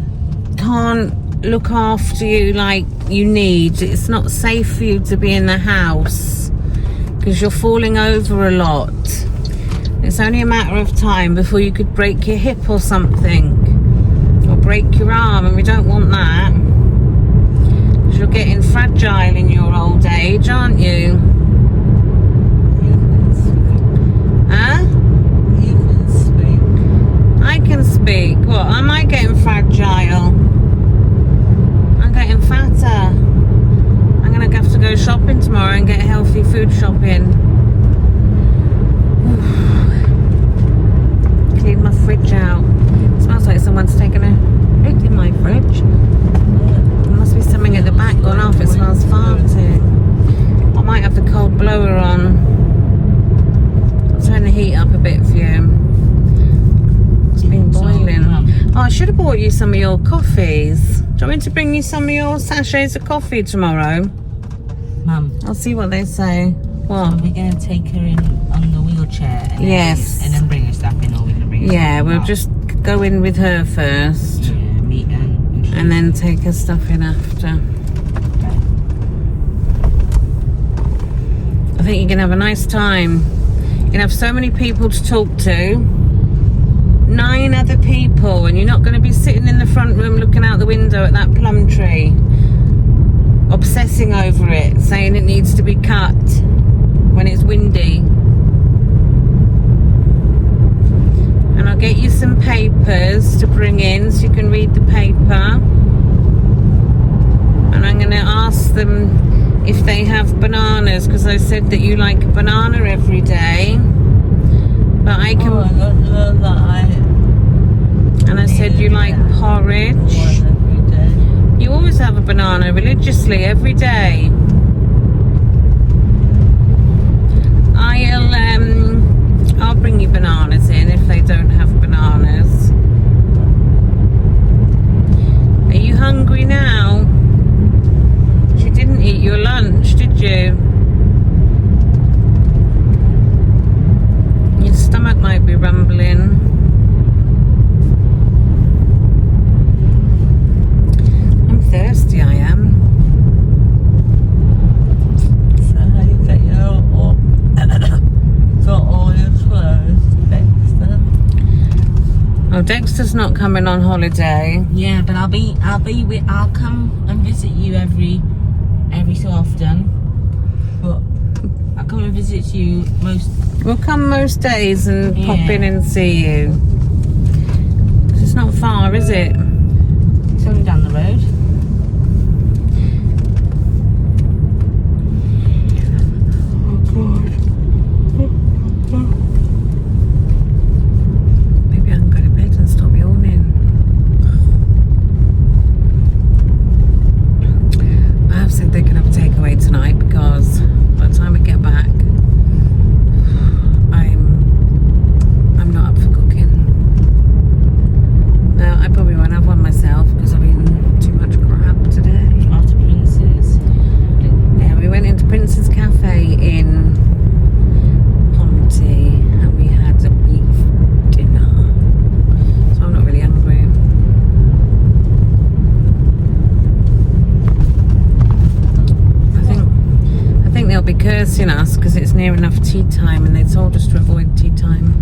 can't look after you like you need. It's not safe for you to be in the house because you're falling over a lot. It's only a matter of time before you could break your hip or something, or break your arm, and we don't want that because you're getting fragile in your old age, aren't you? Huh? You can speak. I can speak. What? Am I getting fragile? I'm getting fatter. I'm gonna have to go shopping tomorrow and get healthy food shopping. Clean my fridge out. It smells like someone's taken a hit in my fridge. There must be something at the back gone off. It smells farty. I might have the cold blower on. I'll turn the heat up a bit for you. It's been boiling. Oh, I should have bought you some of your coffees. Do you want me to bring you some of your sachets of coffee tomorrow? Mum, I'll see what they say. are What? we going to take her in on the wheelchair? And Yes. and then bring her stuff in, or we can bring her Yeah, stuff we'll out? just go in with her first Yeah, meet her. and then take her stuff in after. I think you're gonna have a nice time. You're gonna have so many people to talk to. 9 other people, and you're not gonna be sitting in the front room looking out the window at that plum tree, obsessing over it, saying it needs to be cut when it's windy. And I'll get you some papers to bring in so you can read the paper. And I'm going to ask them if they have bananas, because I said that you like a banana every day. But I can. Oh, I don't know that. And I said you like porridge. Every day. You always have a banana religiously every day. I'll bring you bananas in if they don't have bananas. Are you hungry now? You didn't eat your lunch, did you? Your stomach might be rumbling. I'm thirsty, I am. So how you get your got all your clothes, Dexter? Oh, Dexter's not coming on holiday. Yeah, but I'll come and visit you every so often. But I'll come and visit you most. We'll come most days and pop Yeah. in and see you. 'Cause it's not far, is it? It's only down the road. Maybe I can go to bed and stop yawning. I have said they can have a takeaway tonight because by the time we get back, I'm not up for cooking. No, I probably won't have one myself because I've eaten too much crap today. After Prince's. Yeah, we went into Prince's Cafe in Ponty and we had a beef dinner. So I'm not really hungry. I think they'll be cursing us because it's near enough tea time and they told us to avoid tea time.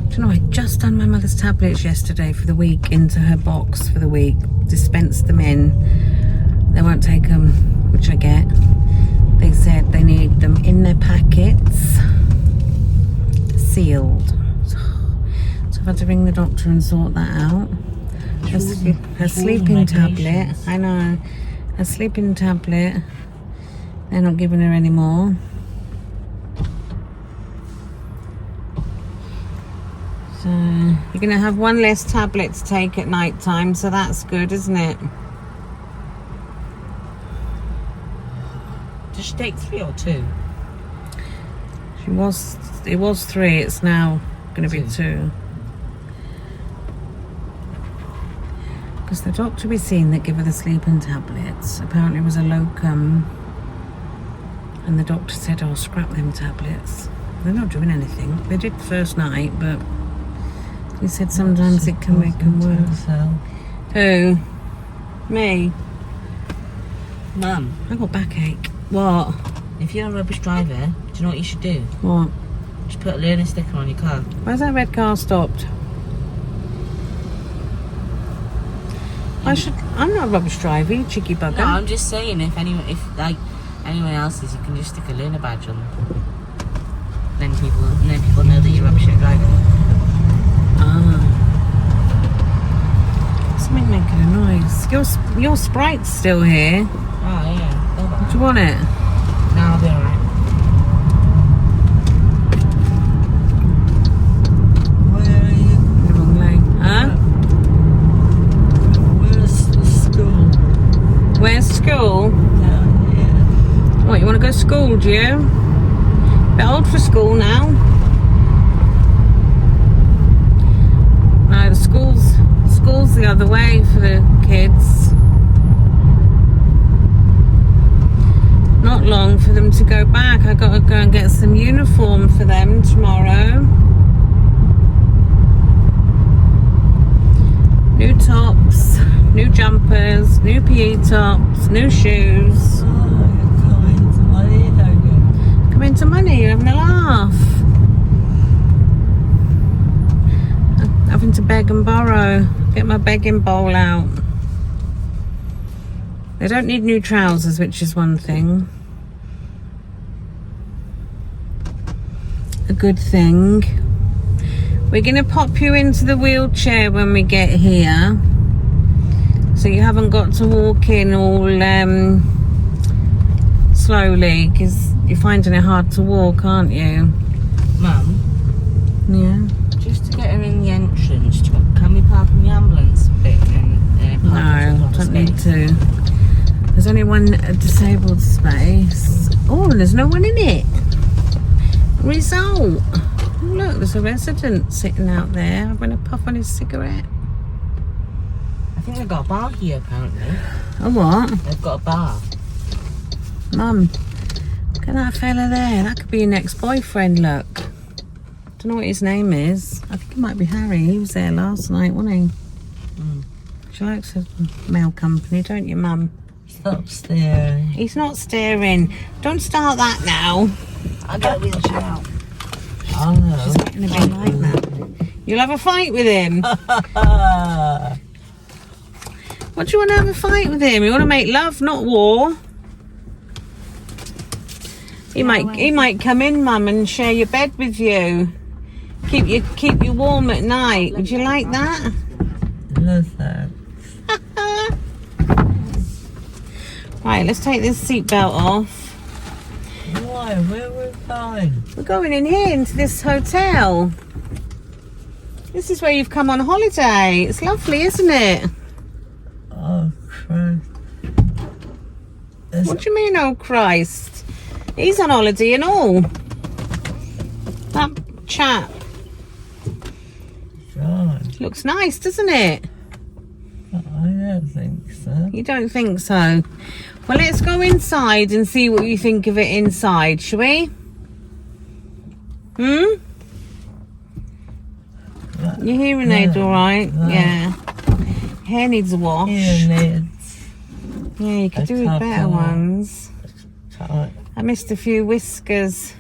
Do you know, I just done my mother's tablets yesterday for the week into her box for the week, dispensed them in. They won't take them, which I get. They said they need them in their packets, sealed. So I've had to ring the doctor and sort that out. Her sleeping tablet, I know, her sleeping tablet, they're not giving her any more. So you're going to have one less tablet to take at night time, so that's good, isn't it? Did she take 3 or 2? It was 3, it's now going to be 2. Because the doctor we've seen that give her the sleeping tablets apparently was a locum, and the doctor said, "Oh, scrap them tablets. They're not doing anything. They did the first night, but he said sometimes it can make them worse." Who? Me? Mum, I got backache. What? if you're a rubbish driver, do you know what you should do? What? Just put a learning sticker on your car. Where's that red car stopped? I'm not a rubbish driver, you cheeky bugger. No, I'm just saying, if anyone else is, you can just stick a learner badge on. Then people know that you're rubbish at driving. Ah. Something making a noise. Your Sprite's still here. Oh yeah. Do you want it? No, I'll be alright. Where are you? The wrong lane. Huh? Where's the school? Where's school? Down here. What, you want to go to school, do you? Bit old for school now. No, the school's the other way for the kids. Not long for them to go back. I got to go and get some uniform for them tomorrow. New tops, new jumpers, new PE tops, new shoes. Oh, you're coming to my loads of money. You're having a laugh. I'm having to beg and borrow. Get my begging bowl out. They don't need new trousers, which is one thing. A good thing. We're going to pop you into the wheelchair when we get here. So you haven't got to walk in all slowly, because you're finding it hard to walk, aren't you? Mum, Yeah. just to get her in the entrance, can we park in the ambulance bit and then No, don't need to. There's only one disabled space. Oh, and there's no one in it. Result. Look, there's a resident sitting out there having a puff on his cigarette. I think they've got a bar here apparently. Oh, what? They've got a bar. Mum, look at that fella there. That could be your next boyfriend, look. Don't know what his name is. I think it might be Harry. He was there last night, wasn't he? She likes a male company, don't you, Mum? Stop staring. He's not staring. Don't start that now. I'll get a wheelchair out. Oh no. She's not going to be like that. You'll have a fight with him. What do you want to have a fight with him? You want to make love, not war. He might come in, Mum, and share your bed with you. Keep you warm at night. Would you like that? No thanks. Right, let's take this seatbelt off. Why? Where are we going? We're going in here into this hotel. This is where you've come on holiday. It's lovely, isn't it? Oh Christ. What do you mean, oh Christ? He's on holiday and all. That chap. God. Looks nice, doesn't it? I don't think so. You don't think so? Well, let's go inside and see what you think of it inside, shall we? Your hearing aid all right? Yeah. Hair needs a wash. Hearing Yeah, you could do with better ones. I missed a few whiskers.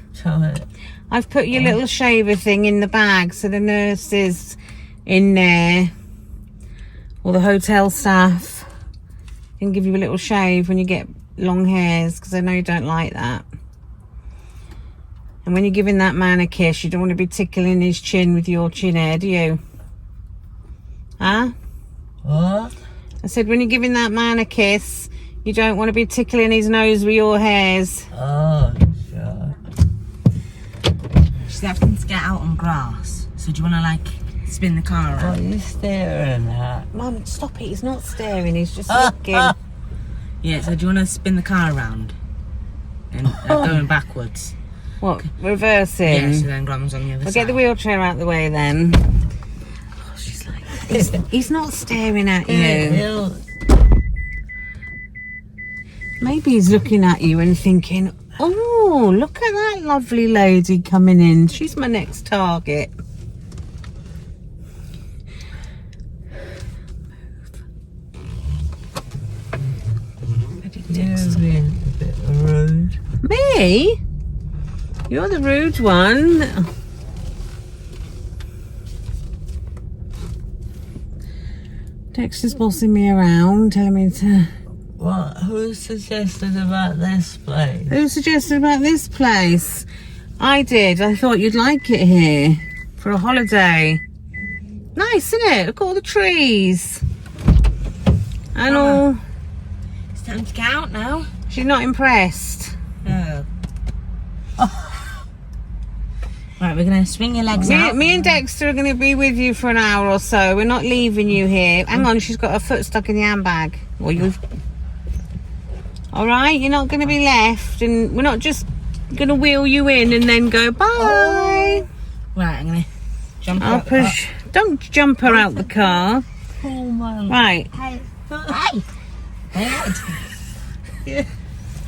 I've put your little shaver thing in the bag so the nurses in there, or the hotel staff, can give you a little shave when you get long hairs, because I know you don't like that. And when you're giving that man a kiss, you don't want to be tickling his chin with your chin hair, do you? Huh? What? I said when you're giving that man a kiss, you don't want to be tickling his nose with your hairs. Oh, God. She's having to get out on grass. So do you want to, like, spin the car around? What are you staring at? Mum, stop it. He's not staring. He's just looking. Yeah, so do you want to spin the car around? And going backwards? What, reversing? Yeah, so then Grandma's on the other We'll side. get the wheelchair out the way then. Oh, she's like, he's not staring at you. Maybe he's looking at you and thinking, oh, look at that lovely lady coming in. She's my next target. You're being a bit rude. Me? You're the rude one. Dexter's bossing me around, telling me to... What? Who suggested about this place? Who suggested about this place? I did. I thought you'd like it here for a holiday. Nice, isn't it? Look at all the trees. And all... It's time to get out now. She's not impressed. Oh. Right, we're going to swing your legs out. Me and Dexter are going to be with you for an hour or so. We're not leaving you here. Hang on, she's got her foot stuck in the handbag. Well, you've... All right, you're not going to be left, and we're not just going to wheel you in and then go bye. Oh. Right, I'm going to jump I'll out the car. Don't jump her out the car. Oh, my. Right. Hey. Hey.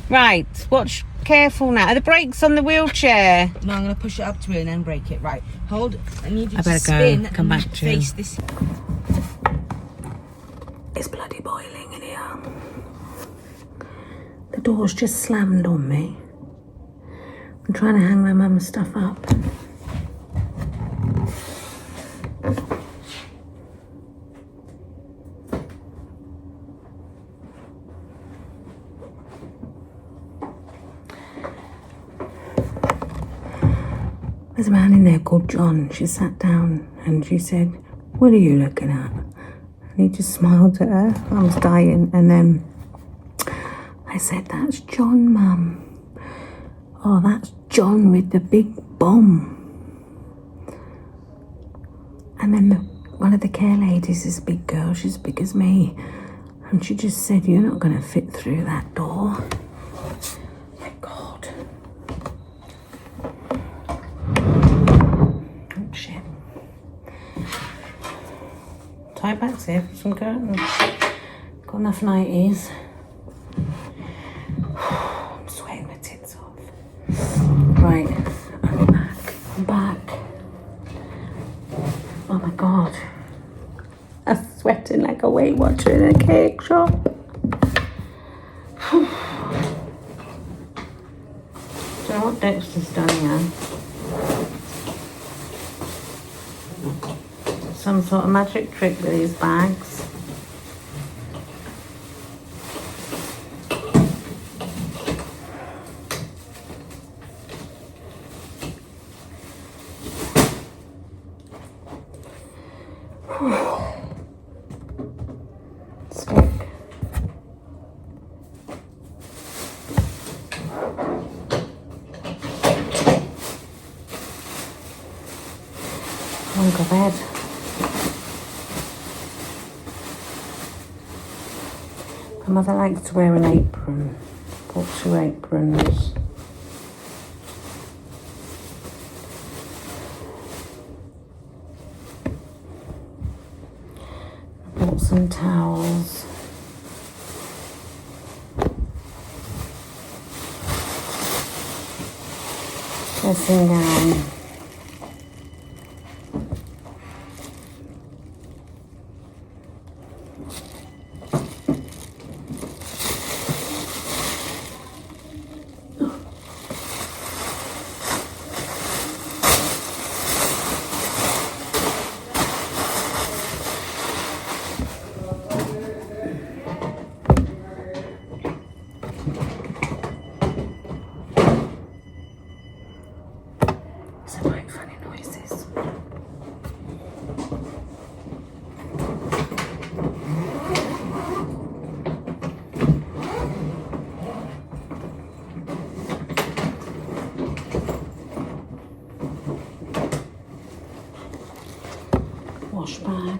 Right, watch careful now. Are the brakes on the wheelchair? No, I'm going to push it up to her and then break it. Right, hold. I need you I to better spin go. Come and back to you. face this. It's bloody boiling in here. The door's just slammed on me. I'm trying to hang my mum's stuff up. There's a man in there called John. She sat down and she said, "What are you looking at?" And he just smiled at her. I was dying. And then I said, "That's John, Mum. Oh, that's John with the big bomb." And then one of the care ladies is a big girl. She's as big as me. And she just said, "You're not going to fit through that door." My God. Oh, shit. Tie backs here for some curtains. Got enough nighties. I'm sweating my tits off. Right, I'm back. Oh my God. I'm sweating like a Weight Watcher in a cake shop. Do you know what Dexter's done here? Some sort of magic trick with these bags. Stick. Go bed. My mother likes to wear an apron. Bought 2 aprons. Bought some towels. Dressing gown. Some like funny noises. Wash bag.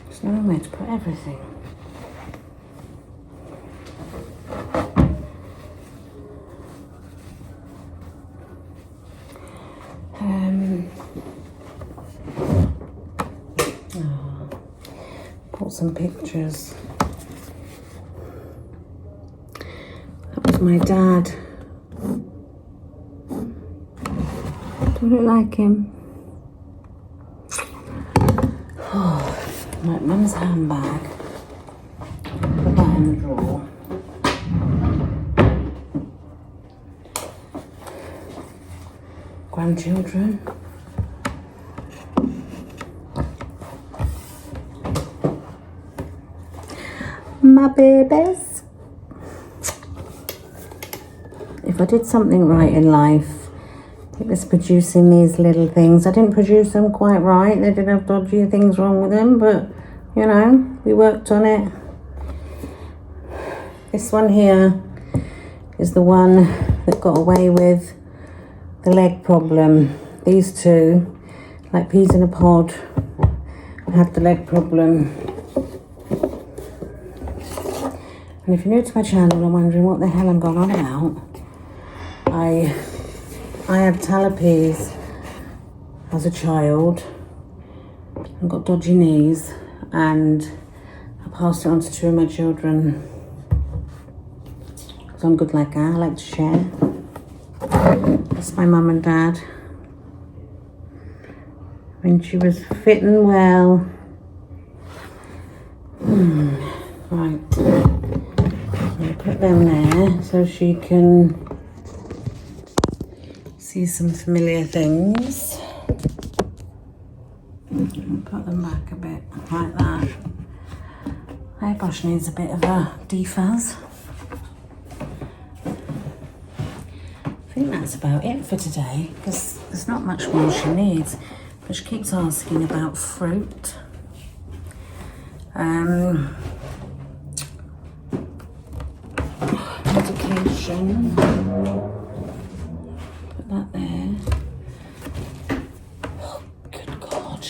There's nowhere to put everything. Bought some pictures. That was my dad. Do you look like him? Right, Mum's handbag. Put that in the drawer. Grandchildren. My babies. If I did something right in life, it was producing these little things. I didn't produce them quite right. They did have dodgy things wrong with them, but you know, we worked on it. This one here is the one that got away with the leg problem. These two, like peas in a pod, had the leg problem. And if you're new to my channel and wondering what the hell I'm going on about, I had talipes as a child and got dodgy knees, and I passed it on to 2 of my children. I'm good like that. I like to share. That's my mum and dad. When she was fit and well. Right. I'll put them there so she can see some familiar things. Put them back a bit like that. Hairbrush needs a bit of a defuzz. I think that's about it for today because there's not much more she needs. But she keeps asking about fruit. Medication. Put that there. Oh, good God.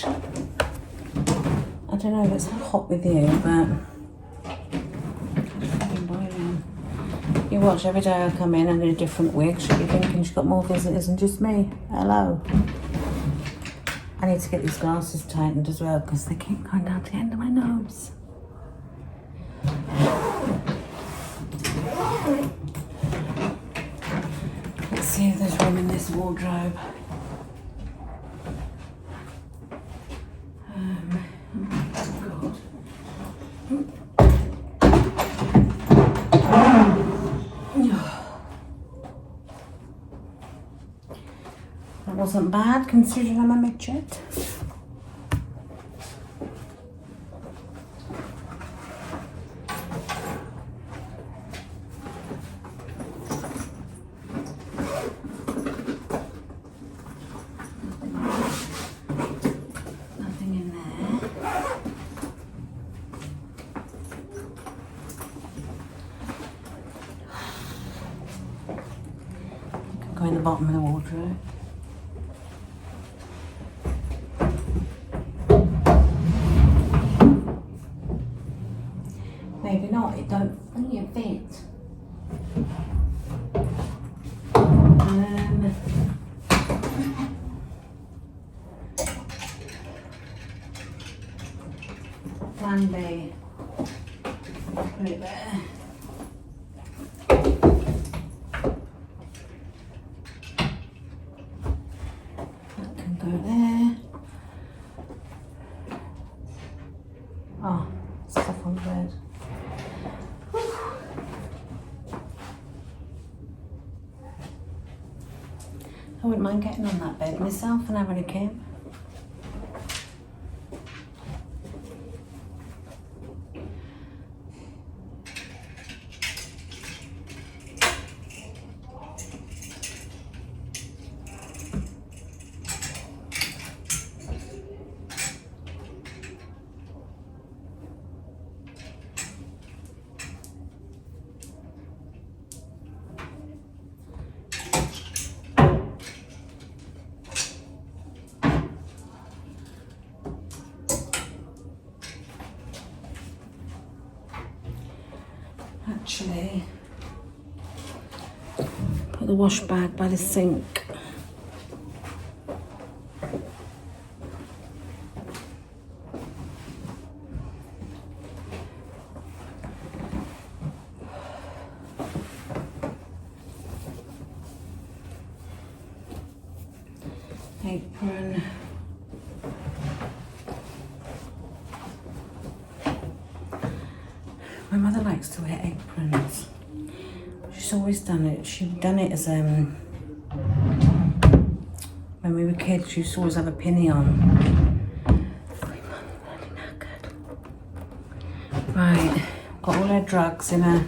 I don't know if it's hot with you, but you watch every day I come in and in a different wig. She'll be thinking she's got more visitors than just me. Hello. I need to get these glasses tightened as well because they keep going down to the end of my nose. Let's see if there's room in this wardrobe. That wasn't bad considering I'm a midget. Nothing in there. Go in the bottom of the wardrobe. Maybe not, it don't really fit. Plan B. Put it there. That can go there. Oh, stuff on the bed. I wouldn't mind getting on that bed myself and having a camp. Actually, put the wash bag by the sink. Apron. My mother likes to wear aprons. She's always done it. She'd done it as when we were kids. She used to always have a pinny on. Right, got all her drugs in a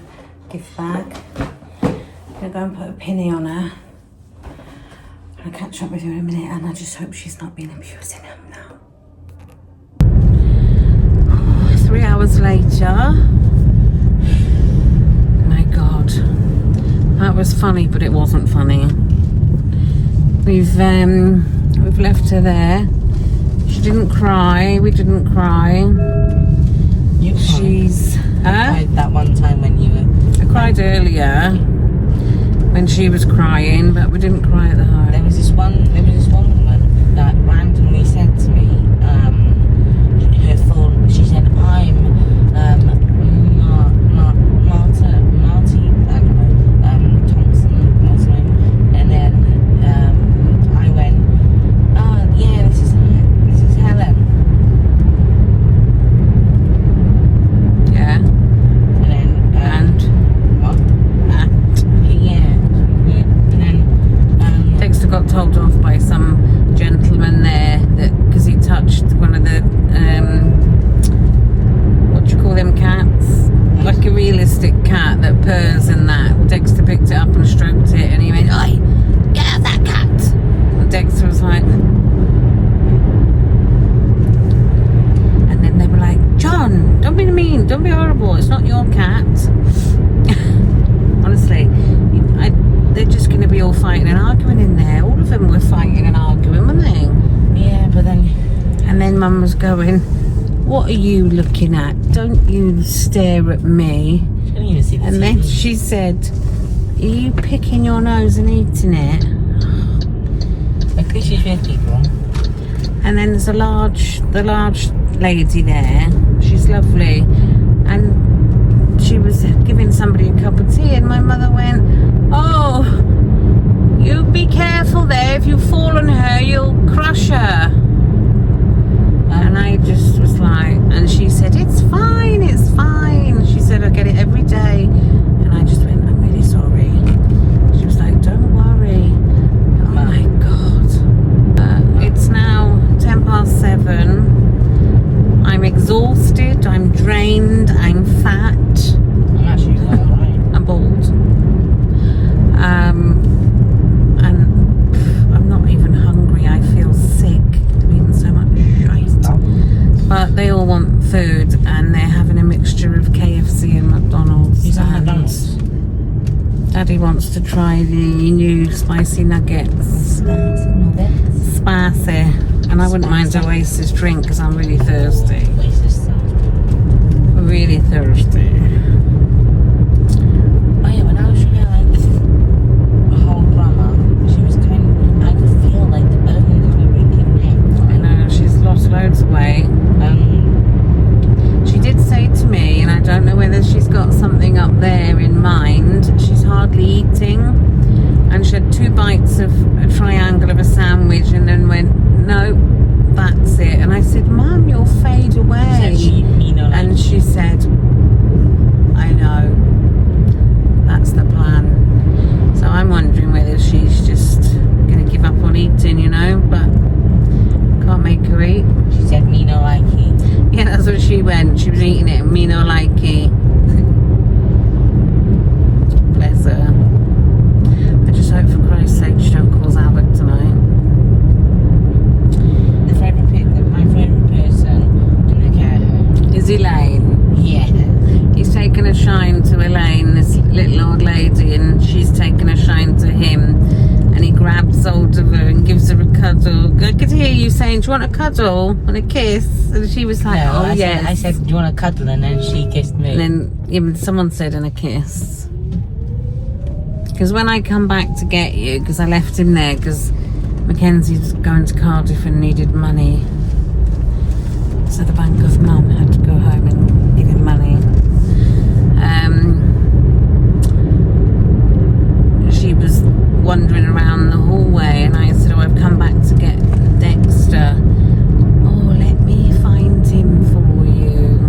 gift bag. I'm gonna go and put a pinny on her. I'll catch up with you in a minute, and I just hope she's not been abusing him now. 3 hours later. My God, that was funny, but it wasn't funny. We've left her there. She didn't cry. We didn't cry. You She's. cried that one time when you were. I cried earlier when she was crying, but we didn't cry at the home. There was this one woman that randomly said to me, her full. She said, "I'm Marty, I don't know, was like, and then they were like, John, don't be mean, don't be horrible, it's not your cat. Honestly, they're just going to be all fighting and arguing in there. All of them were fighting and arguing, weren't they? Yeah, but then... And then Mum was going, what are you looking at? Don't you stare at me. I didn't even see the And then she said, are you picking your nose and eating it? At least she's with people. And then there's the large lady there. She's lovely. And she was giving somebody a cup of tea, and my mother went, oh, you be careful there. If you fall on her, you'll crush her. And I just was like, and she said, it's fine, it's fine. She said, I get it every day. And I just went, I'm really sorry. She was like, don't worry. Oh my God. It's now 7:10. I'm exhausted, I'm drained, I'm fat. I'm actually alright. I'm bald. And I'm not even hungry. I feel sick. I've eaten so much shite. But they all want food, and they're having a mixture of KFC and McDonald's. He's on McDonald's. Daddy wants to try the new spicy nuggets. Spicy. And I wouldn't mind Oasis drink because I'm really thirsty. Oasis sounds good. Really thirsty. Oh yeah, when I was showing like a whole drama, she was kind of, I could feel like the bone kind of breaking neck. I know, she's lost loads of weight. She did say to me, and I don't know whether she's got something up there in mind, she's hardly eating. And she had 2 bites of a triangle of a sandwich and then went, no, that's it. And I said, Mum, you'll fade away. And she said, I know, that's the plan. So I'm wondering whether she's just going to give up on eating, you know, but can't make her eat. She said, me no likey. Yeah, that's what she went. She was eating it, me no likey. Bless her. I just hope for Christ's sake she don't cause havoc tonight. My favourite person in the care home Is Elaine? Yeah. He's taken a shine to Elaine, this little old lady, and she's taken a shine to him. And he grabs hold of her and gives her a cuddle. I could hear you saying, do you want a cuddle and a kiss? And she was like, No, oh, yes. I said, do you want a cuddle? And then she kissed me. And then even someone said, and a kiss. Because when I come back to get you, because I left him there, because Mackenzie's going to Cardiff and needed money. So the Bank of Mum had to go home and give him money. She was wandering around the hallway, and I said, oh, I've come back to get Dexter. Oh, let me find him for you.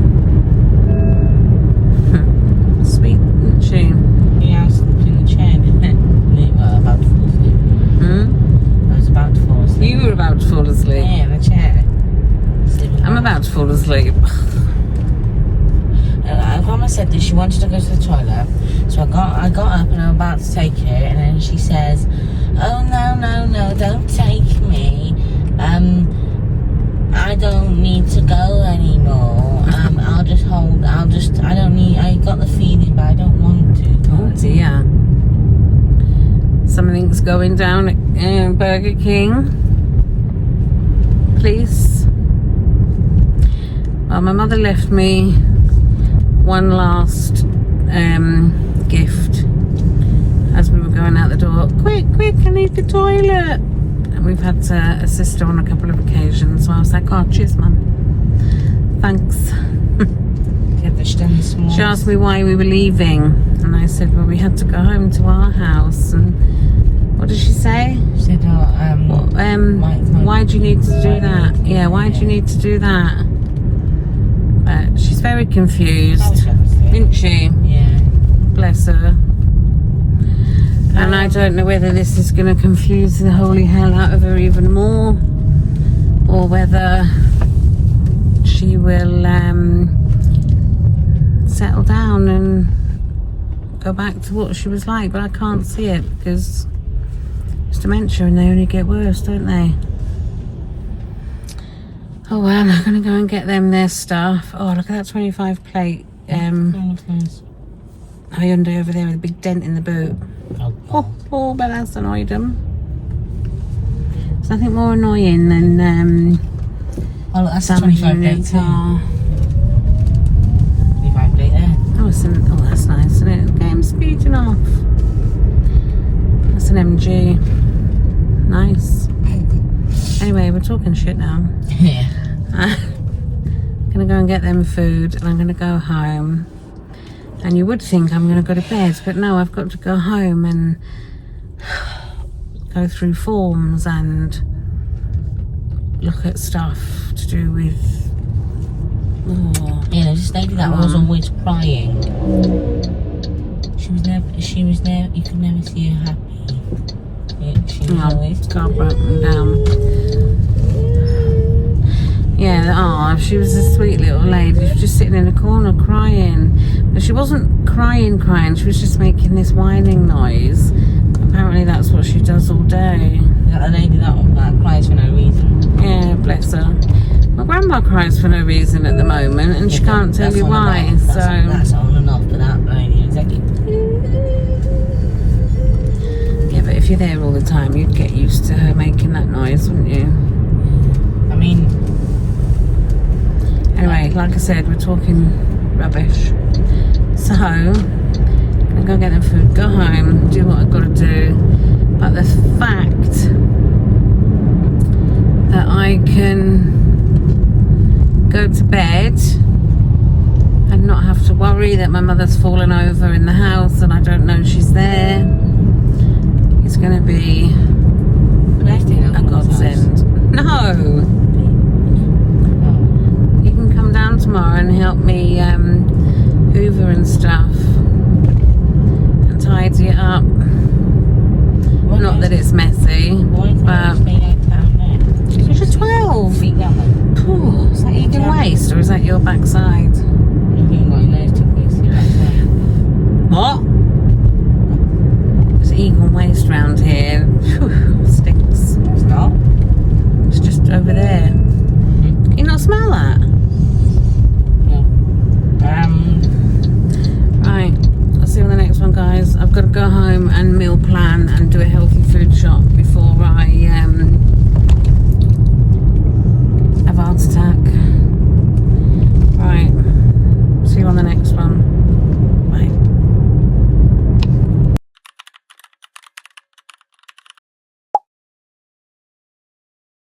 Sweet, isn't she? Yeah, I slept in the chair. About to fall asleep. I was about to fall asleep. You were about to fall asleep. Yeah, in the chair. I'm about to fall asleep. Grandma said that she wanted to go to the toilet, so I got up and I'm about to take her, and then she says, oh no, don't take me. I don't need to go anymore. I got the feeling, but I don't want to. Oh dear. Something's going down at Burger King. Please. Well, my mother left me one last gift as we were going out the door. Quick, I need the toilet. And we've had to assist her on a couple of occasions. So I was like, oh, cheers, Mum. Thanks. She asked me why we were leaving. And I said, well, we had to go home to our house. And what did she say? She said, why do you need to do that? Yeah, why do you need to do that? But she's very confused, isn't she? Yeah. Bless her. And I don't know whether this is going to confuse the holy hell out of her even more, or whether she will settle down and go back to what she was like. But I can't see it because it's dementia and they only get worse, don't they? Oh well, I'm gonna go and get them their stuff. Oh, look at that 25 plate Hyundai over there with a big dent in the boot. Oh, but that's annoyed them. There's nothing more annoying than oh look, that's a damaging 25 a new plate too. car. 25 plate there. Oh, that's nice, isn't it? Okay, I'm speeding off. That's an MG. Nice. Anyway, we're talking shit now. Yeah. I'm gonna go and get them food and I'm gonna go home. And you would think I'm gonna go to bed, but no, I've got to go home and go through forms and look at stuff to do with. Oh, Yeah, there's this lady that was always crying. She was never, you could never see her happy. Yeah, she was always car broken down. Yeah, oh, she was a sweet little lady. She was just sitting in a corner crying. But she wasn't crying, she was just making this whining noise. Apparently that's what she does all day. That lady that cries for no reason. Yeah, bless her. My grandma cries for no reason at the moment and she can't tell you why. Enough. That's all enough for that lady, exactly. Yeah, but if you're there all the time, you'd get used to her making that noise, wouldn't you? I mean, anyway, like I said, we're talking rubbish. So, I'm gonna go get them food, go home, do what I've got to do. But the fact that I can go to bed and not have to worry that my mother's fallen over in the house and I don't know she's there, it's gonna be a godsend. No! You can come down tomorrow and help me hoover and stuff and tidy it up. Not that it's messy, but it's a 12. Ooh, is that Egan waist or is that your backside? What? There's Egan waist round here. Whew, stinks. It's not. It's just over there. Can you not smell that? Right, I'll see you on the next one, guys. I've got to go home and meal plan and do a healthy food shop before I